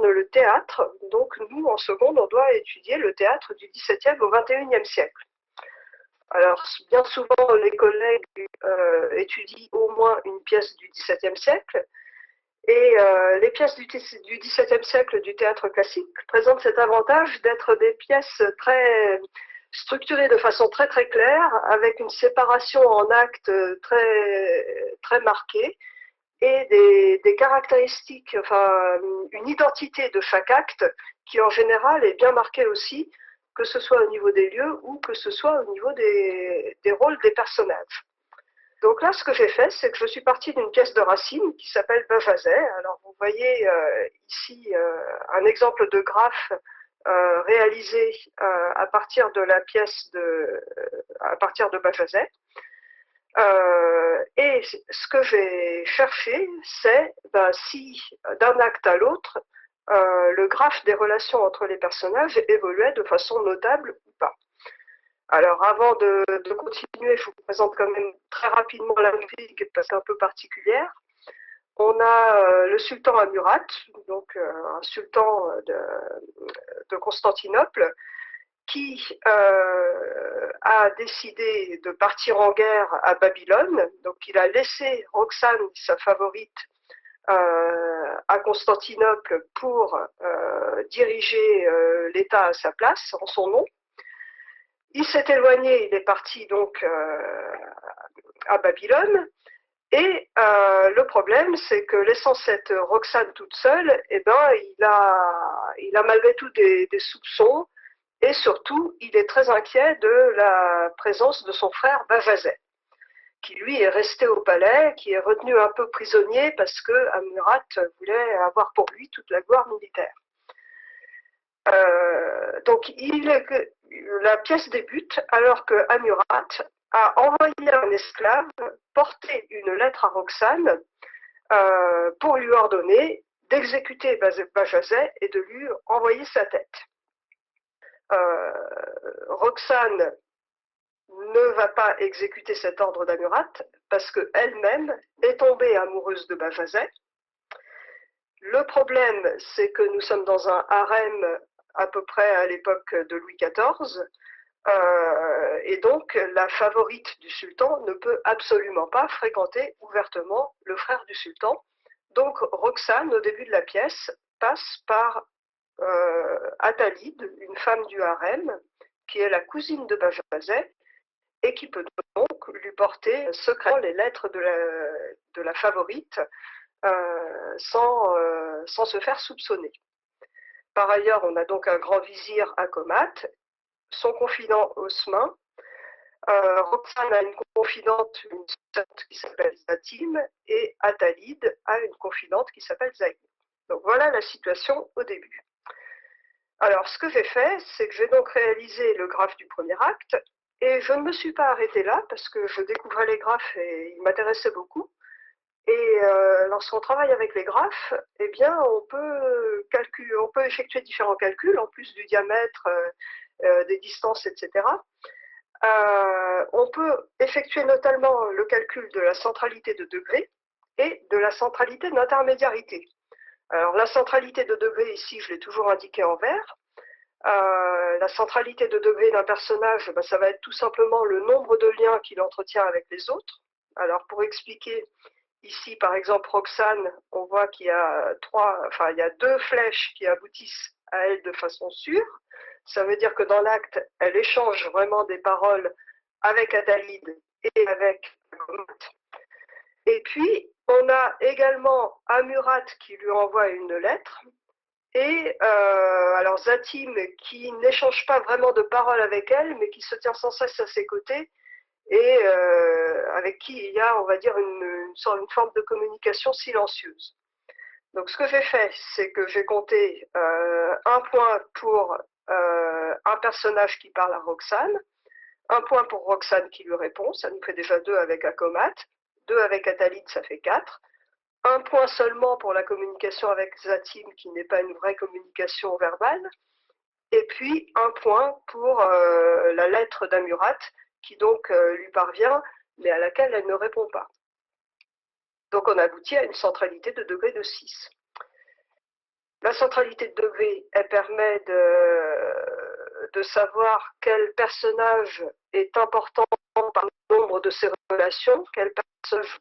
le théâtre. Donc nous, en seconde, on doit étudier le théâtre du XVIIe au XXIe siècle. Alors, bien souvent, les collègues étudient au moins une pièce du XVIIe siècle, et les pièces du XVIIe siècle du théâtre classique présentent cet avantage d'être des pièces très structurées de façon très très claire, avec une séparation en actes très, très marquée, et des caractéristiques, enfin une identité de chaque acte qui en général est bien marquée aussi, que ce soit au niveau des lieux ou que ce soit au niveau des rôles des personnages. Donc là, ce que j'ai fait, c'est que je suis partie d'une pièce de Racine qui s'appelle Bajazet. Alors vous voyez ici un exemple de graphe réalisé à partir de la pièce à partir de Bajazet. Et ce que j'ai cherché, c'est si d'un acte à l'autre, le graphe des relations entre les personnages évoluait de façon notable ou pas. Alors avant de continuer, je vous présente quand même très rapidement l'intrigue parce qu'elle est un peu particulière. On a le sultan Amurath, donc un sultan de Constantinople, qui a décidé de partir en guerre à Babylone. Donc il a laissé Roxane, sa favorite, à Constantinople pour diriger l'État à sa place, en son nom. Il s'est éloigné, il est parti donc à Babylone. Et le problème, c'est que laissant cette Roxane toute seule, eh ben, il a malgré tout des soupçons. Et surtout, il est très inquiet de la présence de son frère Bajazet, qui lui est resté au palais, qui est retenu un peu prisonnier parce que Amurath voulait avoir pour lui toute la gloire militaire. Donc la pièce débute alors que Amurath a envoyé un esclave porter une lettre à Roxane pour lui ordonner d'exécuter Bajazet et de lui envoyer sa tête. Roxane ne va pas exécuter cet ordre d'Amurath parce qu'elle-même est tombée amoureuse de Bajazet. Le problème, c'est que nous sommes dans un harem à peu près à l'époque de Louis XIV, et donc la favorite du sultan ne peut absolument pas fréquenter ouvertement le frère du sultan. Donc Roxane, au début de la pièce, passe par Attalide, une femme du harem, qui est la cousine de Bajazet, et qui peut donc lui porter secrètement les lettres de la favorite sans se faire soupçonner. Par ailleurs, on a donc un grand vizir Akomat, son confident Osman. Roxane a une confidente, une sœur qui s'appelle Zatim, et Attalide a une confidente qui s'appelle Zaïd. Donc voilà la situation au début. Alors, ce que j'ai fait, c'est que j'ai donc réalisé le graphe du premier acte, et je ne me suis pas arrêtée là, parce que je découvrais les graphes et ils m'intéressaient beaucoup. Et lorsqu'on travaille avec les graphes, eh bien, on peut effectuer différents calculs, en plus du diamètre, des distances, etc. On peut effectuer notamment le calcul de la centralité de degré et de la centralité d'intermédiarité. Alors, la centralité de degré, ici, je l'ai toujours indiqué en vert. La centralité de degré d'un personnage, ça va être tout simplement le nombre de liens qu'il entretient avec les autres. Alors, pour expliquer, ici, par exemple, Roxane, on voit qu'il y a il y a deux flèches qui aboutissent à elle de façon sûre. Ça veut dire que dans l'acte, elle échange vraiment des paroles avec Attalide et avec Akomat. Et puis, on a également Amurath qui lui envoie une lettre, et alors Zatim qui n'échange pas vraiment de paroles avec elle, mais qui se tient sans cesse à ses côtés, et avec qui il y a, on va dire, une forme de communication silencieuse. Donc ce que j'ai fait, c'est que j'ai compté un point pour un personnage qui parle à Roxane, un point pour Roxane qui lui répond, ça nous fait déjà 2 avec Akomat, 2 avec Attalide, ça fait 4. Un point seulement pour la communication avec Zatim, qui n'est pas une vraie communication verbale. Et puis un point pour la lettre d'Amurath, qui donc lui parvient, mais à laquelle elle ne répond pas. Donc on aboutit à une centralité de degré de 6. La centralité de degré, elle permet de savoir quel personnage est important par le nombre de ses relations, quel personnage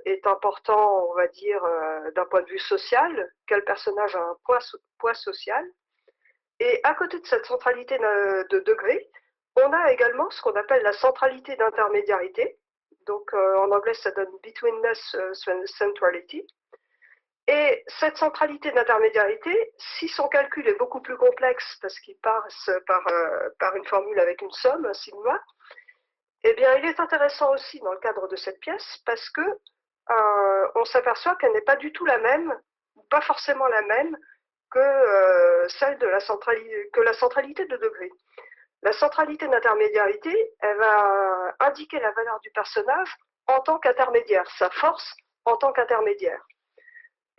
est important, on va dire, d'un point de vue social, quel personnage a un poids social. Et à côté de cette centralité de degré, on a également ce qu'on appelle la centralité d'intermédiarité. Donc en anglais, ça donne betweenness centrality. Et cette centralité d'intermédiarité, si son calcul est beaucoup plus complexe, parce qu'il passe par une formule avec une somme, un sigma, eh bien, il est intéressant aussi dans le cadre de cette pièce, parce que on s'aperçoit qu'elle n'est pas du tout la même, ou pas forcément la même, que celle de la centralité de degré. La centralité d'intermédiarité, elle va indiquer la valeur du personnage en tant qu'intermédiaire, sa force en tant qu'intermédiaire.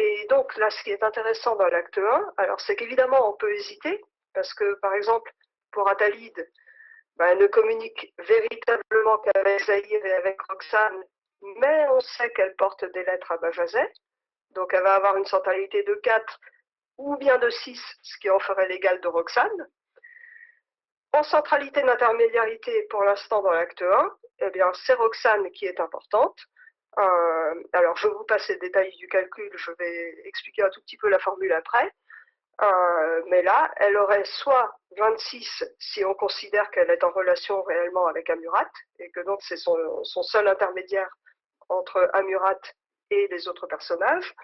Et donc là, ce qui est intéressant dans l'acte 1, alors c'est qu'évidemment on peut hésiter, parce que par exemple, pour Attalide, elle ne communique véritablement qu'avec Zahir et avec Roxane, mais on sait qu'elle porte des lettres à Bajazet, donc elle va avoir une centralité de 4 ou bien de 6, ce qui en ferait l'égal de Roxane. En centralité d'intermédiarité, pour l'instant dans l'acte 1, eh bien c'est Roxane qui est importante. Alors, je vous passe les détails du calcul, je vais expliquer un tout petit peu la formule après. Mais là, elle aurait soit 26 si on considère qu'elle est en relation réellement avec Amurat, et que donc c'est son seul intermédiaire entre Amurat et les autres personnages,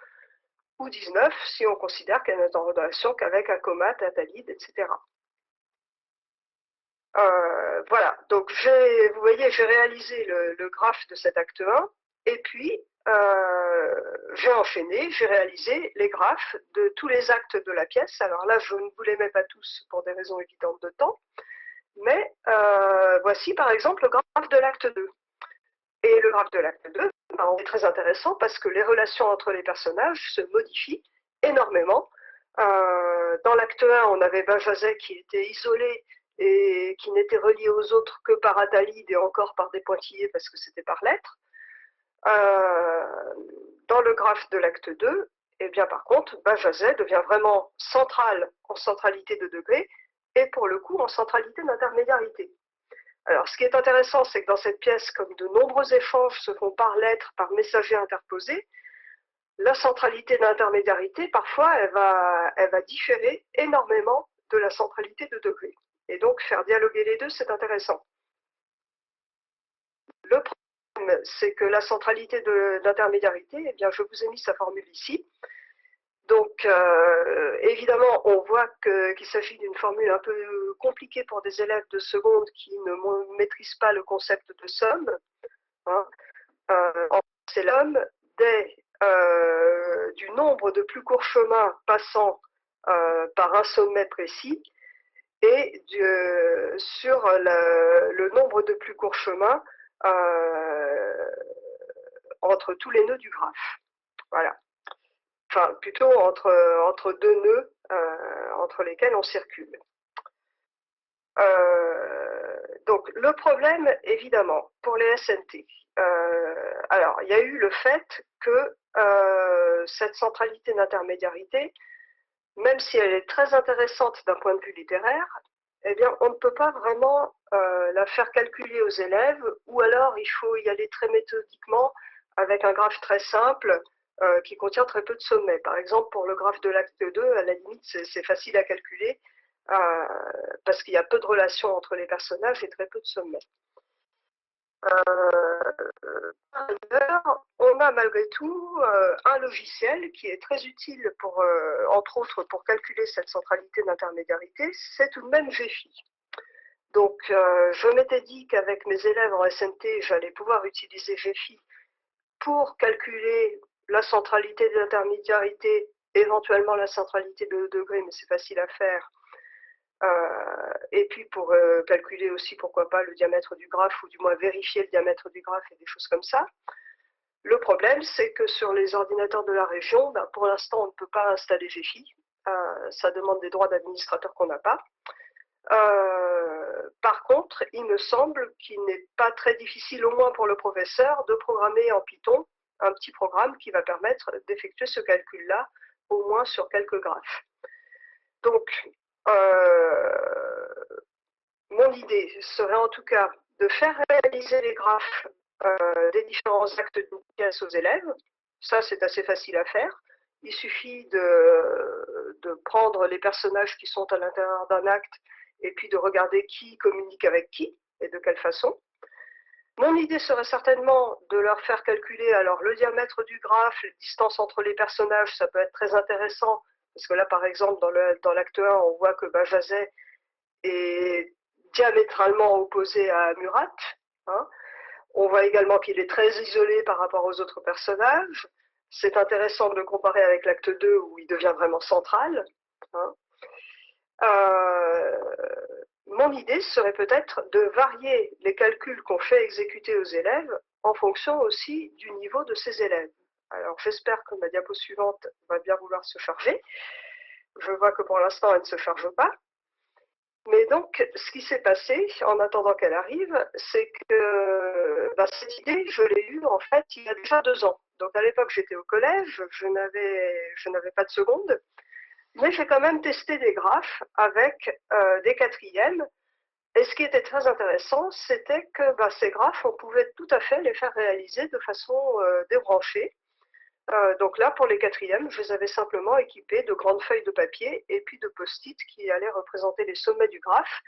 ou 19 si on considère qu'elle n'est en relation qu'avec Akomat, Attalide, etc. Voilà, donc vous voyez, j'ai réalisé le graphe de cet acte 1, et puis j'ai enchaîné, j'ai réalisé les graphes de tous les actes de la pièce. Alors là, je ne vous les mets pas tous pour des raisons évidentes de temps, mais voici par exemple le graphe de l'acte 2. Et le graphe de l'acte 2 est très intéressant parce que les relations entre les personnages se modifient énormément. Dans l'acte 1, on avait Bajazet qui était isolé et qui n'était relié aux autres que par Attalide et encore par des pointillés parce que c'était par lettres. Dans le graphe de l'acte 2, eh bien par contre, Bajazet devient vraiment central en centralité de degré et pour le coup en centralité d'intermédiarité. Alors ce qui est intéressant, c'est que dans cette pièce, comme de nombreux échanges se font par lettres, par messager interposé, la centralité d'intermédiarité, parfois, elle va différer énormément de la centralité de degré. Et donc, faire dialoguer les deux, c'est intéressant. Le problème, c'est que la centralité d'intermédiarité, eh bien, je vous ai mis sa formule ici. Donc, évidemment, on voit qu'il s'agit d'une formule un peu compliquée pour des élèves de seconde qui ne maîtrisent pas le concept de somme. Hein. C'est l'homme du nombre de plus courts chemins passant par un sommet précis et sur le nombre de plus courts chemins entre tous les nœuds du graphe. Voilà. Enfin, plutôt entre deux nœuds entre lesquels on circule. Donc, le problème, évidemment, pour les SNT, alors, il y a eu le fait que cette centralité d'intermédiarité, même si elle est très intéressante d'un point de vue littéraire, eh bien, on ne peut pas vraiment la faire calculer aux élèves, ou alors il faut y aller très méthodiquement avec un graphe très simple qui contient très peu de sommets. Par exemple, pour le graphe de l'acte 2, à la limite, c'est facile à calculer parce qu'il y a peu de relations entre les personnages et très peu de sommets. Par ailleurs, on a malgré tout un logiciel qui est très utile pour, entre autres, pour calculer cette centralité d'intermédiarité, c'est tout de même GFI. Donc, je m'étais dit qu'avec mes élèves en SNT, j'allais pouvoir utiliser GFI pour calculer la centralité d'intermédiarité, éventuellement la centralité de degré, mais c'est facile à faire. Et puis pour calculer aussi, pourquoi pas, le diamètre du graphe, ou du moins vérifier le diamètre du graphe et des choses comme ça. Le problème, c'est que sur les ordinateurs de la région, pour l'instant, on ne peut pas installer GFI. Ça demande des droits d'administrateur qu'on n'a pas. Par contre, il me semble qu'il n'est pas très difficile, au moins pour le professeur, de programmer en Python un petit programme qui va permettre d'effectuer ce calcul-là, au moins sur quelques graphes. Donc, mon idée serait en tout cas de faire réaliser les graphes des différents actes d'une pièce aux élèves. Ça, c'est assez facile à faire. Il suffit de prendre les personnages qui sont à l'intérieur d'un acte et puis de regarder qui communique avec qui et de quelle façon. Mon idée serait certainement de leur faire calculer alors le diamètre du graphe, les distances entre les personnages, ça peut être très intéressant, parce que là, par exemple, dans l'acte 1, on voit que Bajazet est diamétralement opposé à Murat. Hein. On voit également qu'il est très isolé par rapport aux autres personnages. C'est intéressant de le comparer avec l'acte 2 où il devient vraiment central. Hein. Mon idée serait peut-être de varier les calculs qu'on fait exécuter aux élèves en fonction aussi du niveau de ces élèves. Alors j'espère que ma diapo suivante va bien vouloir se charger. Je vois que pour l'instant elle ne se charge pas. Mais donc, ce qui s'est passé, en attendant qu'elle arrive, c'est que cette idée, je l'ai eue en fait il y a déjà 2 ans. Donc à l'époque, j'étais au collège, je n'avais pas de seconde, mais j'ai quand même testé des graphes avec des quatrièmes. Et ce qui était très intéressant, c'était que ces graphes, on pouvait tout à fait les faire réaliser de façon débranchée. Donc là, pour les quatrièmes, je les avais simplement équipés de grandes feuilles de papier et puis de post-it qui allaient représenter les sommets du graphe.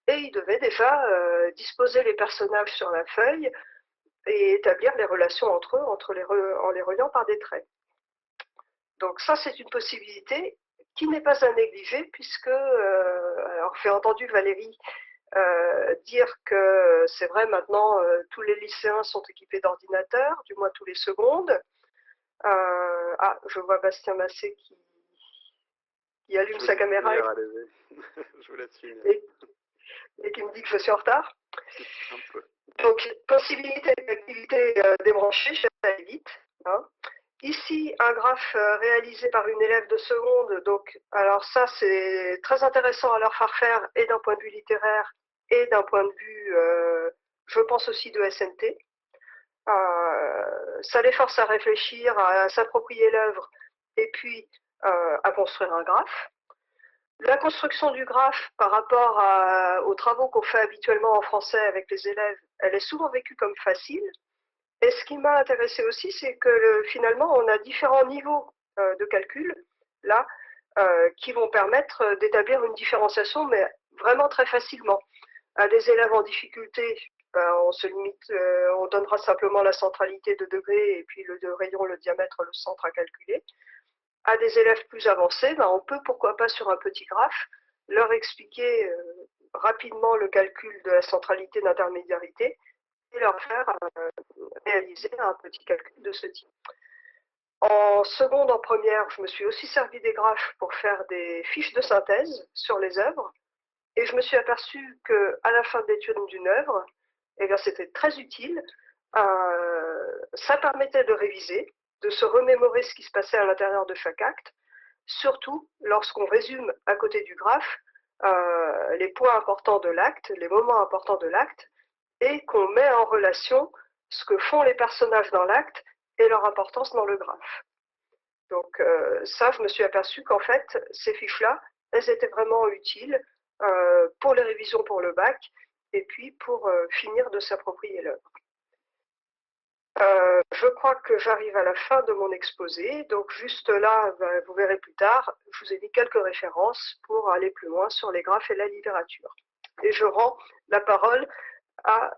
Et ils devaient déjà disposer les personnages sur la feuille et établir les relations entre eux en les reliant par des traits. Donc ça, c'est une possibilité qui n'est pas à négliger puisque, alors j'ai entendu Valérie dire que c'est vrai maintenant, tous les lycéens sont équipés d'ordinateurs, du moins tous les secondes. Je vois Bastien Massé qui allume sa caméra je vous laisse finir. Et qui me dit que je suis en retard. Un peu. Donc, possibilité d'activité débranchée, je vais aller vite. Hein. Ici, un graphe réalisé par une élève de seconde. Donc, alors ça, c'est très intéressant à leur faire et d'un point de vue littéraire et d'un point de vue, je pense aussi de SNT. Ça les force à réfléchir, à s'approprier l'œuvre et puis à construire un graphe. La construction du graphe par rapport aux travaux qu'on fait habituellement en français avec les élèves, elle est souvent vécue comme facile. Et ce qui m'a intéressé aussi, c'est que finalement, on a différents niveaux de calcul, là, qui vont permettre d'établir une différenciation, mais vraiment très facilement. À des élèves en difficulté, on se limite, on donnera simplement la centralité de degré et puis le rayon, le diamètre, le centre à calculer. À des élèves plus avancés, on peut, pourquoi pas, sur un petit graphe, leur expliquer rapidement le calcul de la centralité d'intermédiarité et leur faire réaliser un petit calcul de ce type. En seconde, en première, je me suis aussi servi des graphes pour faire des fiches de synthèse sur les œuvres et je me suis aperçu qu'à la fin de l'étude d'une œuvre, c'était très utile. Ça permettait de réviser, de se remémorer ce qui se passait à l'intérieur de chaque acte, surtout lorsqu'on résume à côté du graphe les points importants de l'acte, les moments importants de l'acte, et qu'on met en relation ce que font les personnages dans l'acte et leur importance dans le graphe. Donc ça, je me suis aperçu qu'en fait, ces fiches-là, elles étaient vraiment utiles pour les révisions pour le bac, et puis pour finir de s'approprier l'œuvre. Je crois que j'arrive à la fin de mon exposé, donc juste là, vous verrez plus tard, je vous ai mis quelques références pour aller plus loin sur les graphes et la littérature. Et je rends la parole à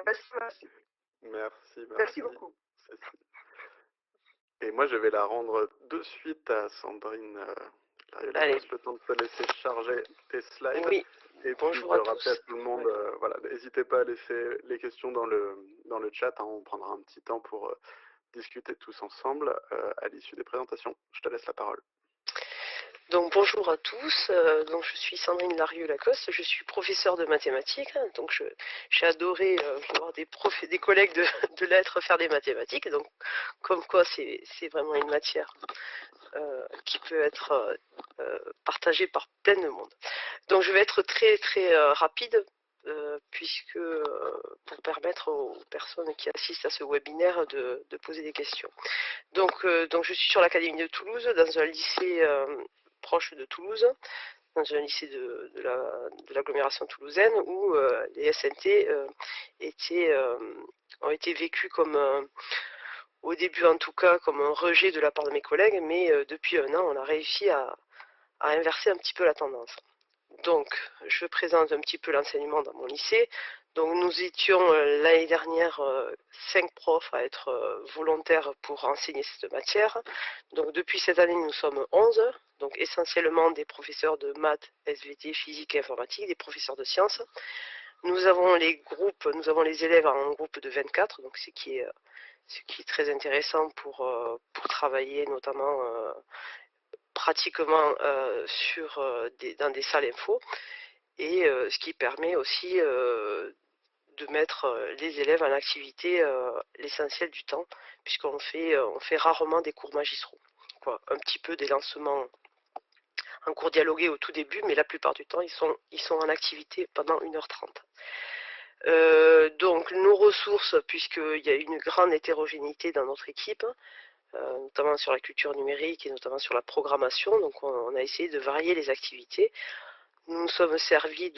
Bastien Massé. Merci beaucoup. Et moi, je vais la rendre de suite à Sandrine. Allez. Le temps de te laisser charger tes slides. Oui. Et bonjour puis, à tous. rappeler à tout le monde, voilà, n'hésitez pas à laisser les questions dans le chat. Hein, on prendra un petit temps pour discuter tous ensemble à l'issue des présentations. Je te laisse la parole. Donc bonjour à tous, donc je suis Sandrine Larieux-Lacoste, je suis professeure de mathématiques, hein, donc j'ai adoré voir des collègues de lettres faire des mathématiques, donc comme quoi c'est vraiment une matière qui peut être partagé par plein de monde. Donc je vais être très très rapide puisque pour permettre aux personnes qui assistent à ce webinaire de poser des questions. Donc je suis sur l'Académie de Toulouse, dans un lycée proche de Toulouse, dans un lycée de l'agglomération toulousaine, où les SNT ont été vécus comme, au début en tout cas, comme un rejet de la part de mes collègues, mais depuis un an, on a réussi à inverser un petit peu la tendance. Donc, je présente un petit peu l'enseignement dans mon lycée. Donc, nous étions l'année dernière 5 profs à être volontaires pour enseigner cette matière. Donc, depuis cette année, nous sommes 11. Donc, essentiellement des professeurs de maths, SVT, physique et informatique, des professeurs de sciences. Nous avons les groupes, nous avons les élèves en groupe de 24, donc ce qui est très intéressant pour travailler notamment pratiquement dans des salles info, et ce qui permet aussi de mettre les élèves en activité l'essentiel du temps, puisqu'on fait rarement des cours magistraux. Un petit peu des lancements en cours dialogué au tout début, mais la plupart du temps, ils sont en activité pendant 1h30. Donc nos ressources, puisqu'il y a une grande hétérogénéité dans notre équipe, notamment sur la culture numérique et notamment sur la programmation, donc on a essayé de varier les activités. Nous nous sommes servis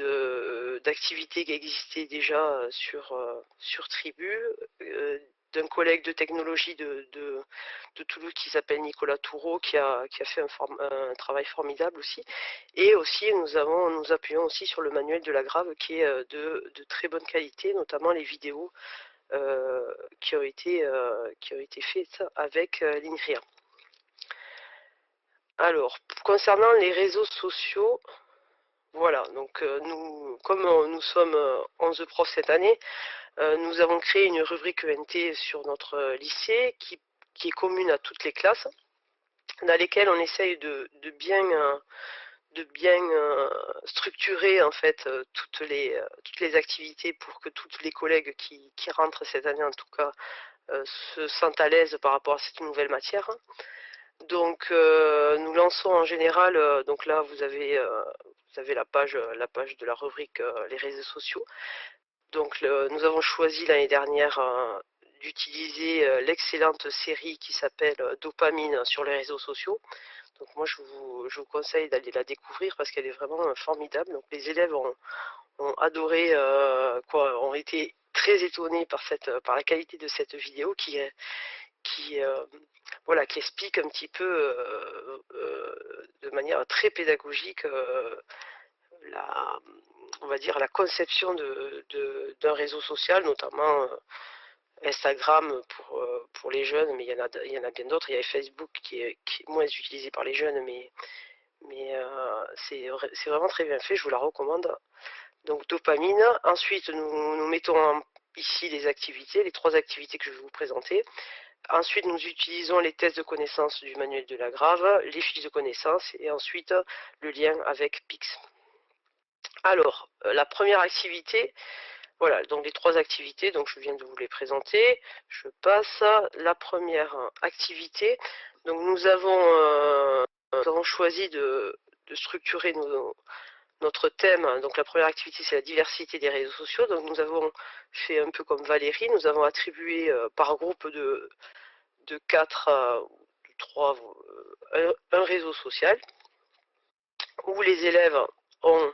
d'activités qui existaient déjà sur Tribu, d'un collègue de technologie de Toulouse qui s'appelle Nicolas Toureau, qui a fait un travail formidable aussi. Et aussi, nous appuyons aussi sur le manuel de la Grave, qui est de très bonne qualité, notamment les vidéos qui ont été faites avec l'INRIA. Alors, concernant les réseaux sociaux, voilà, donc comme nous sommes 11 profs cette année, nous avons créé une rubrique ENT sur notre lycée qui est commune à toutes les classes, dans lesquelles on essaye de bien structurer en fait toutes les activités pour que tous les collègues qui rentrent cette année en tout cas se sentent à l'aise par rapport à cette nouvelle matière. Donc nous lançons en général, donc là vous avez la page de la rubrique les réseaux sociaux. Donc nous avons choisi l'année dernière d'utiliser l'excellente série qui s'appelle Dopamine sur les réseaux sociaux. Donc moi je vous conseille d'aller la découvrir parce qu'elle est vraiment formidable. Donc les élèves ont adoré, ont été très étonnés par la qualité de cette vidéo qui explique un petit peu de manière très pédagogique on va dire la conception d'un réseau social, notamment Instagram pour les jeunes, mais il y en a bien d'autres. Il y a Facebook qui est moins utilisé par les jeunes, mais c'est vraiment très bien fait, je vous la recommande. Donc Dopamine. Ensuite, nous mettons ici les activités, les 3 activités que je vais vous présenter. Ensuite, nous utilisons les tests de connaissances du manuel de la Grave, les fiches de connaissances et ensuite le lien avec Pix. Alors, la première activité, voilà, donc les 3 activités, donc je viens de vous les présenter. Je passe à la première activité. Donc nous avons choisi de structurer notre thème. Donc la première activité, c'est la diversité des réseaux sociaux. Donc nous avons fait un peu comme Valérie, nous avons attribué par groupe de 4 de 3 un réseau social où les élèves ont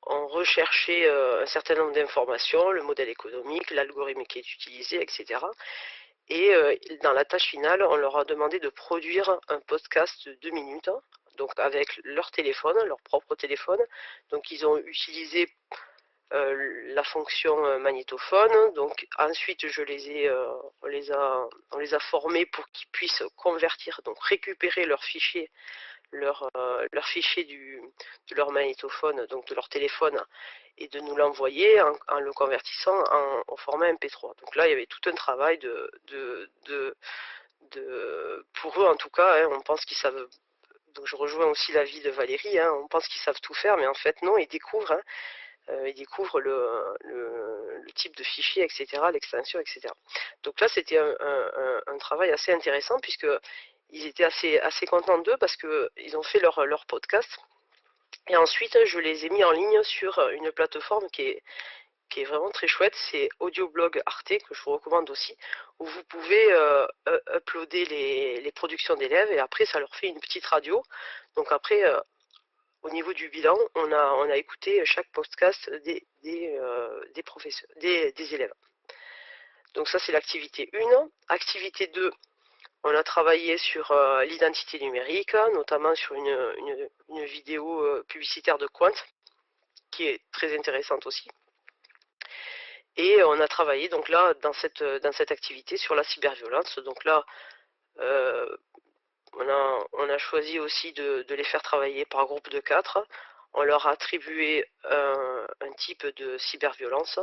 recherché un certain nombre d'informations, le modèle économique, l'algorithme qui est utilisé, etc. Et dans la tâche finale, on leur a demandé de produire un podcast de 2 minutes, donc avec leur téléphone, leur propre téléphone. Donc ils ont utilisé la fonction magnétophone. Donc ensuite on les a formés pour qu'ils puissent convertir, donc récupérer leur fichier de leur magnétophone, donc de leur téléphone, et de nous l'envoyer en le convertissant en format MP3. Donc là, il y avait tout un travail pour eux en tout cas, on pense qu'ils savent. Donc je rejoins aussi l'avis de Valérie, on pense qu'ils savent tout faire, mais en fait non, ils découvrent. ils découvrent le type de fichier, etc., l'extension, etc. Donc là, c'était un travail assez intéressant, puisqu'ils étaient assez contents d'eux, parce qu'ils ont fait leur podcast. Et ensuite, je les ai mis en ligne sur une plateforme qui est vraiment très chouette, c'est Audioblog Arte, que je vous recommande aussi, où vous pouvez uploader les productions d'élèves, et après ça leur fait une petite radio. Donc après, au niveau du bilan, on a écouté chaque podcast des professeurs, des élèves. Donc ça, c'est l'activité 1. Activité 2, on a travaillé sur l'identité numérique, notamment sur une vidéo publicitaire de Quant, qui est très intéressante aussi. Et on a travaillé donc là dans cette activité sur la cyberviolence. Donc là, on a choisi aussi de les faire travailler par groupe de 4. On leur a attribué un type de cyberviolence,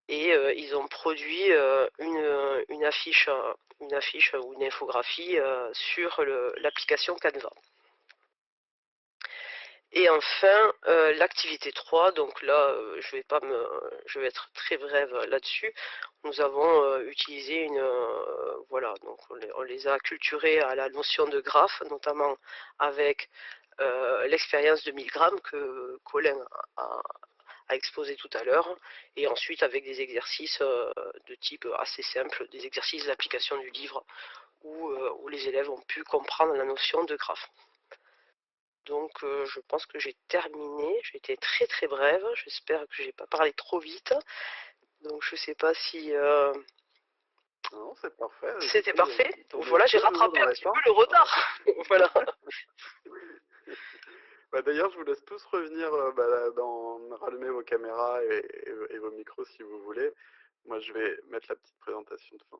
et ils ont produit une affiche ou une infographie sur l'application Canva. Et enfin, l'activité 3, donc là, je vais être très brève là-dessus. Nous avons utilisé voilà, donc on les a acculturés à la notion de graphe, notamment avec l'expérience de 1000 grammes que Colin a exposé tout à l'heure, et ensuite avec des exercices de type assez simple, des exercices d'application du livre, où les élèves ont pu comprendre la notion de graphe. Donc je pense que j'ai terminé, j'ai été très très brève, j'espère que j'ai pas parlé trop vite. Donc je sais pas si... Non, c'est parfait. C'était parfait. Donc voilà, j'ai rattrapé un petit peu le retard. Voilà. D'ailleurs, je vous laisse tous revenir rallumer vos caméras et vos micros si vous voulez. Moi, je vais mettre la petite présentation de fin.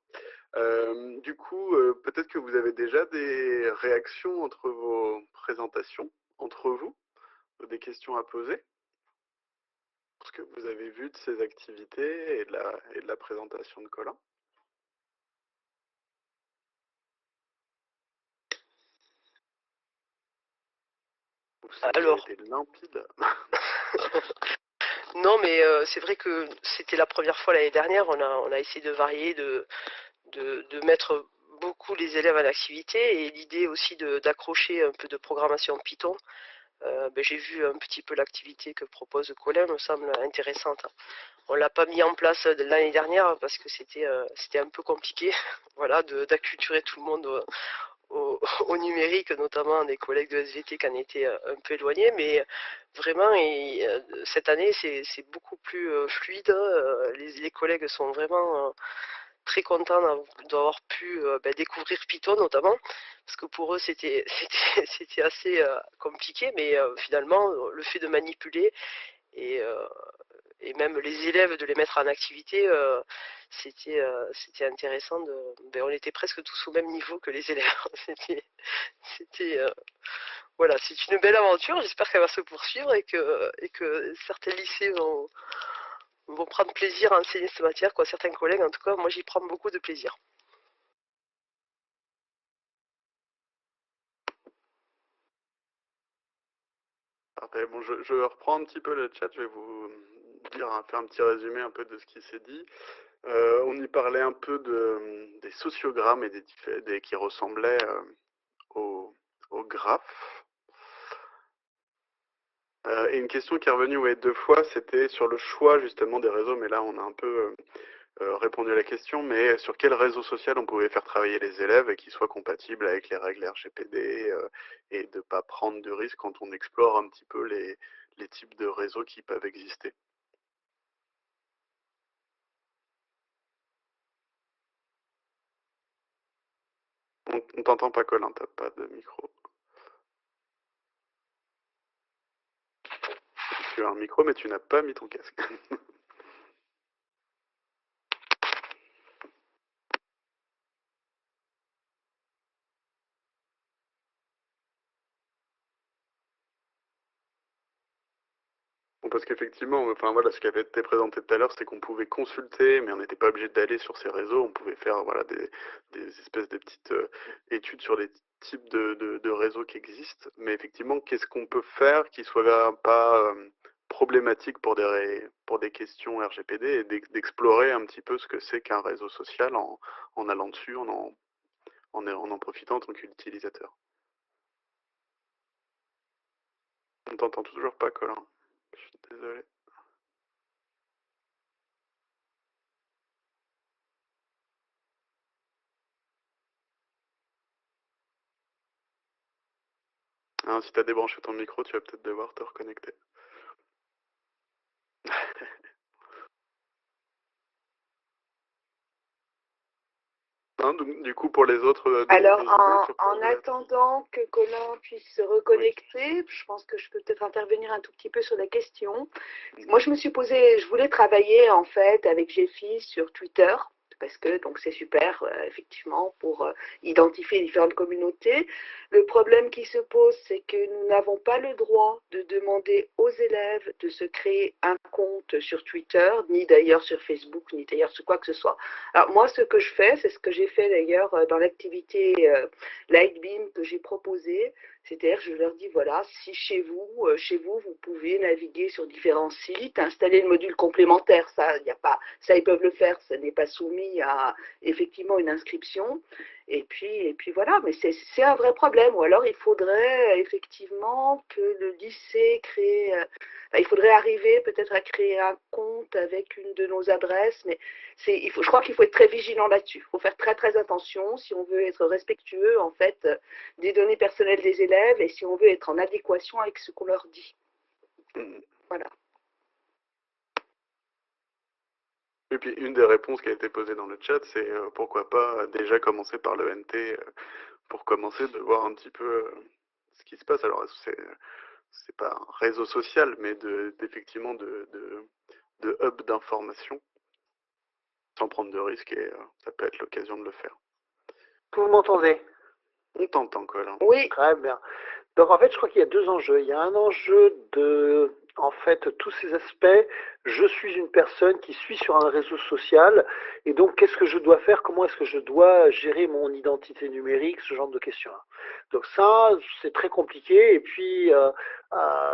Du coup, peut-être que vous avez déjà des réactions entre vos présentations, entre vous, des questions à poser, ce que vous avez vu de ces activités et de la présentation de Colin. Alors, été limpide. non, mais c'est vrai que c'était la première fois l'année dernière. On a essayé de varier, de mettre beaucoup les élèves à l'activité, et l'idée aussi d'accrocher un peu de programmation Python. J'ai vu un petit peu l'activité que propose Colin, me semble intéressante. On l'a pas mis en place l'année dernière parce que c'était un peu compliqué, voilà, d'acculturer tout le monde au numérique, notamment des collègues de SVT qui en étaient un peu éloignés, mais vraiment, cette année, c'est beaucoup plus fluide. Les collègues sont vraiment très contents d'avoir pu découvrir Python, notamment, parce que pour eux, c'était assez compliqué, mais finalement, le fait de manipuler et même les élèves, de les mettre en activité, c'était intéressant. On était presque tous au même niveau que les élèves. C'était voilà, c'est une belle aventure. J'espère qu'elle va se poursuivre, et que certains lycées vont prendre plaisir à enseigner cette matière, quoi. Certains collègues, en tout cas, moi j'y prends beaucoup de plaisir. Parfait. Bon, je reprends un petit peu le chat, je vais vous faire un petit résumé un peu de ce qui s'est dit. On y parlait un peu des sociogrammes et qui ressemblaient aux graphes. Et une question qui est revenue 2 fois, c'était sur le choix justement des réseaux, mais là on a un peu répondu à la question, mais sur quel réseau social on pouvait faire travailler les élèves et qui soit compatible avec les règles RGPD, et de ne pas prendre de risques quand on explore un petit peu les types de réseaux qui peuvent exister. On t'entend pas, Colin, t'as pas de micro. Tu as un micro, mais tu n'as pas mis ton casque. Bon, parce qu'effectivement, enfin voilà, ce qui avait été présenté tout à l'heure, c'est qu'on pouvait consulter, mais on n'était pas obligé d'aller sur ces réseaux. On pouvait faire voilà des espèces de petites études sur les types de réseaux qui existent. Mais effectivement, qu'est-ce qu'on peut faire qui soit pas problématique pour des questions RGPD et d'explorer un petit peu ce que c'est qu'un réseau social en allant dessus, en profitant en tant qu'utilisateur. On t'entend toujours pas, Colin. Je suis désolé. Hein, si tu as débranché ton micro, tu vas peut-être devoir te reconnecter. Hein, du coup, pour les autres... Alors, humains, en attendant que Colin puisse se reconnecter, je pense que je peux peut-être intervenir un tout petit peu sur la question. Moi, je voulais travailler en fait avec Jeffy sur Twitter, parce que donc c'est super, effectivement, pour identifier les différentes communautés. Le problème qui se pose, c'est que nous n'avons pas le droit de demander aux élèves de se créer un compte sur Twitter, ni d'ailleurs sur Facebook, ni d'ailleurs sur quoi que ce soit. Alors moi, ce que je fais, c'est ce que j'ai fait d'ailleurs dans l'activité Lightbeam que j'ai proposée, c'est-à-dire je leur dis, voilà, si chez vous, vous pouvez naviguer sur différents sites, installer le module complémentaire, ça, y a pas, ça ils peuvent le faire, ça n'est pas soumis à effectivement une inscription. Et puis voilà, mais c'est un vrai problème. Ou alors il faudrait effectivement que le lycée crée, il faudrait arriver peut-être à créer un compte avec une de nos adresses, mais je crois qu'il faut être très vigilant là-dessus. Il faut faire très très attention si on veut être respectueux en fait des données personnelles des élèves et si on veut être en adéquation avec ce qu'on leur dit. Voilà. Et puis une des réponses qui a été posée dans le chat, c'est pourquoi pas déjà commencer par l'ENT pour commencer de voir un petit peu ce qui se passe. Alors c'est pas un réseau social, mais effectivement de hub d'information, sans prendre de risques, et ça peut être l'occasion de le faire. Vous m'entendez? On t'entend, Colin. Oui. Très bien. Donc en fait, je crois qu'il y a deux enjeux. Il y a un enjeu de, en fait, tous ces aspects. Je suis une personne qui suis sur un réseau social, et donc qu'est-ce que je dois faire? Comment est-ce que je dois gérer mon identité numérique? Ce genre de questions. Donc ça, c'est très compliqué. Et puis,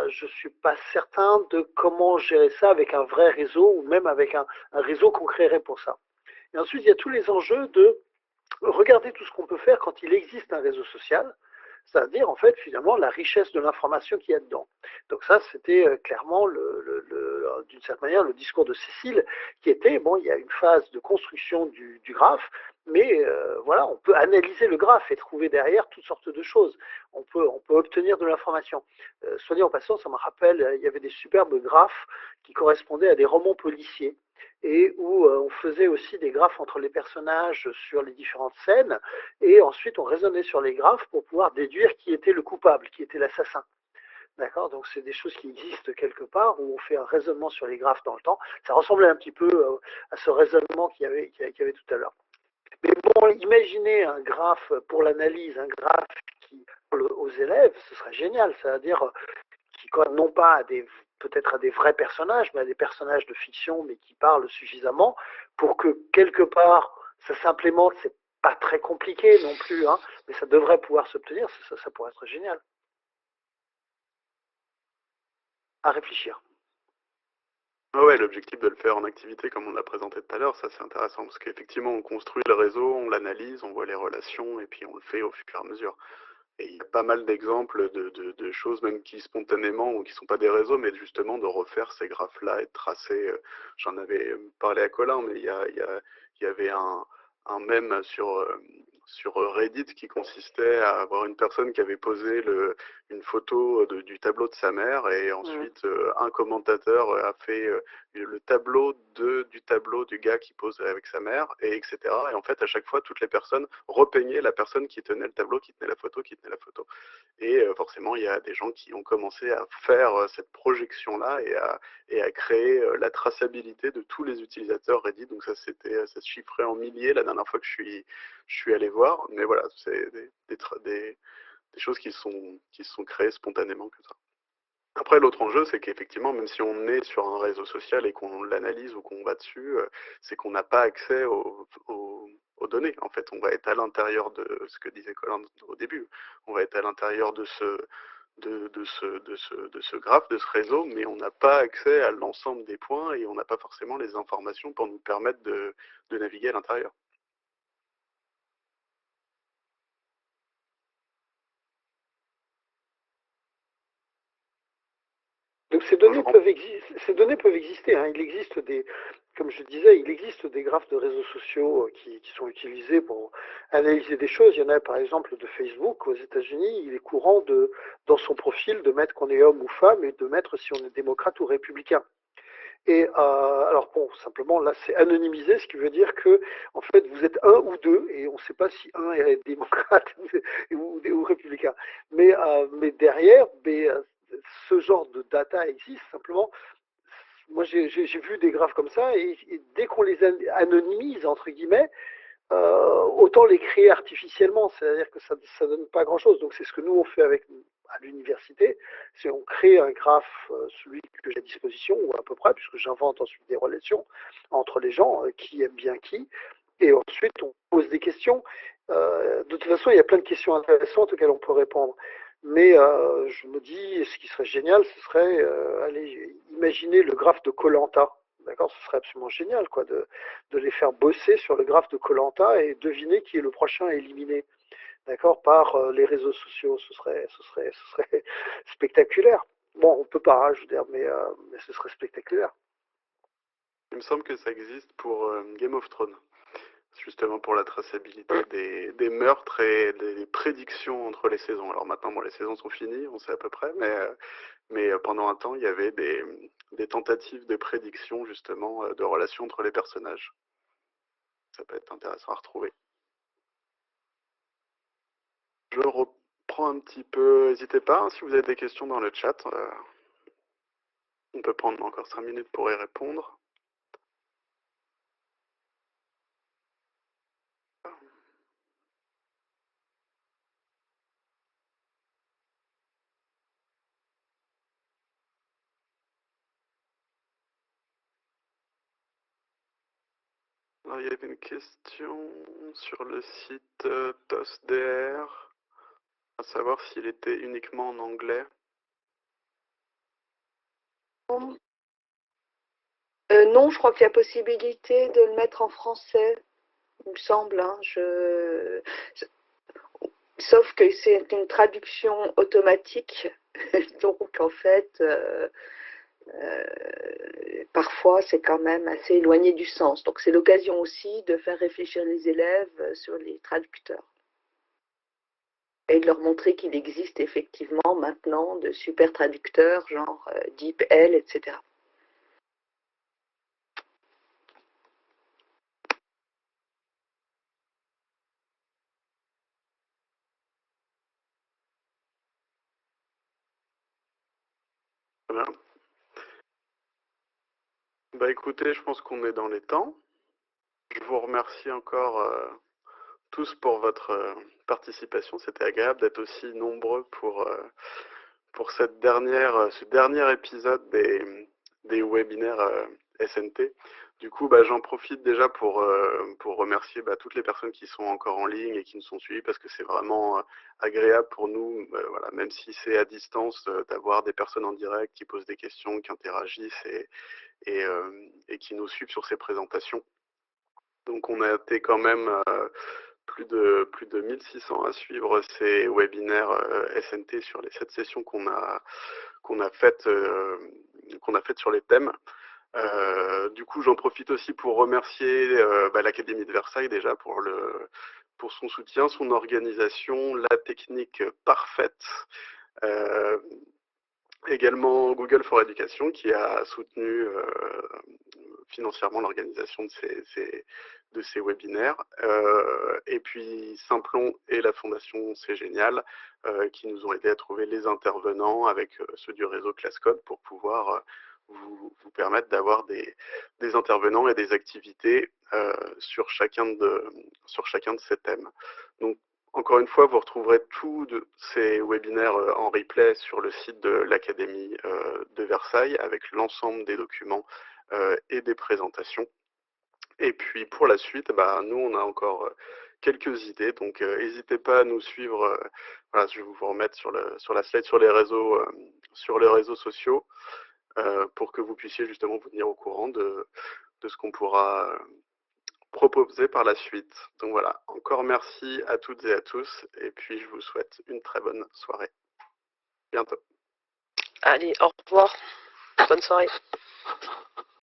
je suis pas certain de comment gérer ça avec un vrai réseau ou même avec un réseau qu'on créerait pour ça. Et ensuite, il y a tous les enjeux de regarder tout ce qu'on peut faire quand il existe un réseau social, c'est-à-dire en fait finalement la richesse de l'information qu'il y a dedans. Donc ça c'était clairement d'une certaine manière le discours de Cécile qui était, bon, il y a une phase de construction du graphe, mais voilà, on peut analyser le graphe et trouver derrière toutes sortes de choses. On peut obtenir de l'information. Soit dit en passant, ça me rappelle, il y avait des superbes graphes qui correspondaient à des romans policiers, et où on faisait aussi des graphes entre les personnages sur les différentes scènes, et ensuite on raisonnait sur les graphes pour pouvoir déduire qui était le coupable, qui était l'assassin. D'accord? Donc c'est des choses qui existent quelque part, où on fait un raisonnement sur les graphes dans le temps. Ça ressemblait un petit peu à ce raisonnement qu'il y avait tout à l'heure. Mais bon, imaginez un graphe pour l'analyse, un graphe qui parle aux élèves, ce serait génial. C'est-à-dire qui non pas à peut-être à des vrais personnages, mais à des personnages de fiction, mais qui parlent suffisamment pour que quelque part ça s'implémente. C'est pas très compliqué non plus, hein, mais ça devrait pouvoir s'obtenir. Ça pourrait être génial. À réfléchir. Ah ouais, l'objectif de le faire en activité comme on l'a présenté tout à l'heure, ça c'est intéressant parce qu'effectivement on construit le réseau, on l'analyse, on voit les relations et puis on le fait au fur et à mesure. Et il y a pas mal d'exemples de choses même qui spontanément ou qui sont pas des réseaux, mais justement de refaire ces graphes-là et de tracer. J'en avais parlé à Colin, mais il y avait un mème sur Reddit qui consistait à avoir une personne qui avait posé une photo du tableau de sa mère et ensuite un commentateur a fait le tableau du tableau du gars qui pose avec sa mère, et etc. Et en fait, à chaque fois, toutes les personnes repeignaient la personne qui tenait le tableau, qui tenait la photo, qui tenait la photo. Et forcément, il y a des gens qui ont commencé à faire cette projection-là et à créer la traçabilité de tous les utilisateurs Reddit. Donc ça se chiffrait en milliers la dernière fois que je suis allé voir. Mais voilà, c'est des choses qui se sont créées spontanément comme ça. Après, l'autre enjeu, c'est qu'effectivement, même si on est sur un réseau social et qu'on l'analyse ou qu'on va dessus, c'est qu'on n'a pas accès aux données. En fait, on va être à l'intérieur de ce que disait Colin au début. On va être à l'intérieur de de ce graphe, de ce réseau, mais on n'a pas accès à l'ensemble des points et on n'a pas forcément les informations pour nous permettre de naviguer à l'intérieur. Donc ces données peuvent exister. Hein. Il existe comme je disais, il existe des graphes de réseaux sociaux qui sont utilisés pour analyser des choses. Il y en a par exemple de Facebook aux États-Unis. Il est courant dans son profil de mettre qu'on est homme ou femme et de mettre si on est démocrate ou républicain. Et alors bon, simplement là c'est anonymisé, ce qui veut dire que en fait vous êtes un ou deux et on ne sait pas si un est démocrate ou républicain. Mais derrière, ce genre de data existe simplement. Moi j'ai vu des graphes comme ça et dès qu'on les anonymise entre guillemets, autant les créer artificiellement, c'est-à-dire que ça donne pas grand-chose. Donc c'est ce que nous on fait à l'université, c'est on crée un graphe, celui que j'ai à disposition, ou à peu près, puisque j'invente ensuite des relations entre les gens, qui aiment bien qui, et ensuite on pose des questions. De toute façon, il y a plein de questions intéressantes auxquelles on peut répondre. Mais je me dis, ce qui serait génial, ce serait, allez, imaginer le graphe de koh. D'accord, ce serait absolument génial, quoi, de les faire bosser sur le graphe de koh et deviner qui est le prochain éliminé, d'accord, par les réseaux sociaux. Ce serait spectaculaire. Bon, on peut pas, hein, je veux dire, mais ce serait spectaculaire. Il me semble que ça existe pour Game of Thrones, justement pour la traçabilité des meurtres et des prédictions entre les saisons. Alors maintenant, bon, les saisons sont finies, on sait à peu près, mais pendant un temps, il y avait des tentatives de prédiction, justement, de relations entre les personnages. Ça peut être intéressant à retrouver. Je reprends un petit peu, n'hésitez pas, hein, si vous avez des questions dans le chat, on peut prendre encore 5 minutes pour y répondre. Alors, il y avait une question sur le site TOSDR, à savoir s'il était uniquement en anglais. Non, je crois qu'il y a possibilité de le mettre en français, il me semble. Hein, sauf que c'est une traduction automatique, donc en fait, parfois c'est quand même assez éloigné du sens. Donc c'est l'occasion aussi de faire réfléchir les élèves sur les traducteurs et de leur montrer qu'il existe effectivement maintenant de super traducteurs, genre DeepL, etc. Très bien. Bah écoutez, je pense qu'on est dans les temps. Je vous remercie encore tous pour votre participation. C'était agréable d'être aussi nombreux pour ce dernier épisode des webinaires SNT. Du coup, bah, j'en profite déjà pour remercier toutes les personnes qui sont encore en ligne et qui nous sont suivies, parce que c'est vraiment agréable pour nous, voilà, même si c'est à distance, d'avoir des personnes en direct qui posent des questions, qui interagissent et qui nous suivent sur ces présentations. Donc on a été quand même plus de 1600 à suivre ces webinaires SNT sur les 7 sessions qu'on a faites sur les thèmes. Du coup, j'en profite aussi pour remercier l'Académie de Versailles déjà pour son soutien, son organisation, la technique parfaite. Également Google for Education qui a soutenu financièrement l'organisation de ces webinaires. Et puis Simplon et la Fondation C'est Génial qui nous ont aidé à trouver les intervenants avec ceux du réseau ClassCode pour pouvoir vous permettre d'avoir des intervenants et des activités sur chacun de ces thèmes. Donc, encore une fois, vous retrouverez tous ces webinaires en replay sur le site de l'Académie de Versailles avec l'ensemble des documents et des présentations. Et puis pour la suite, nous on a encore quelques idées. Donc n'hésitez pas à nous suivre. Voilà, je vais vous remettre sur la slide sur les réseaux sociaux pour que vous puissiez justement vous tenir au courant de ce qu'on pourra proposer par la suite. Donc voilà, encore merci à toutes et à tous, et puis je vous souhaite une très bonne soirée. Bientôt. Allez, au revoir. Bonne soirée.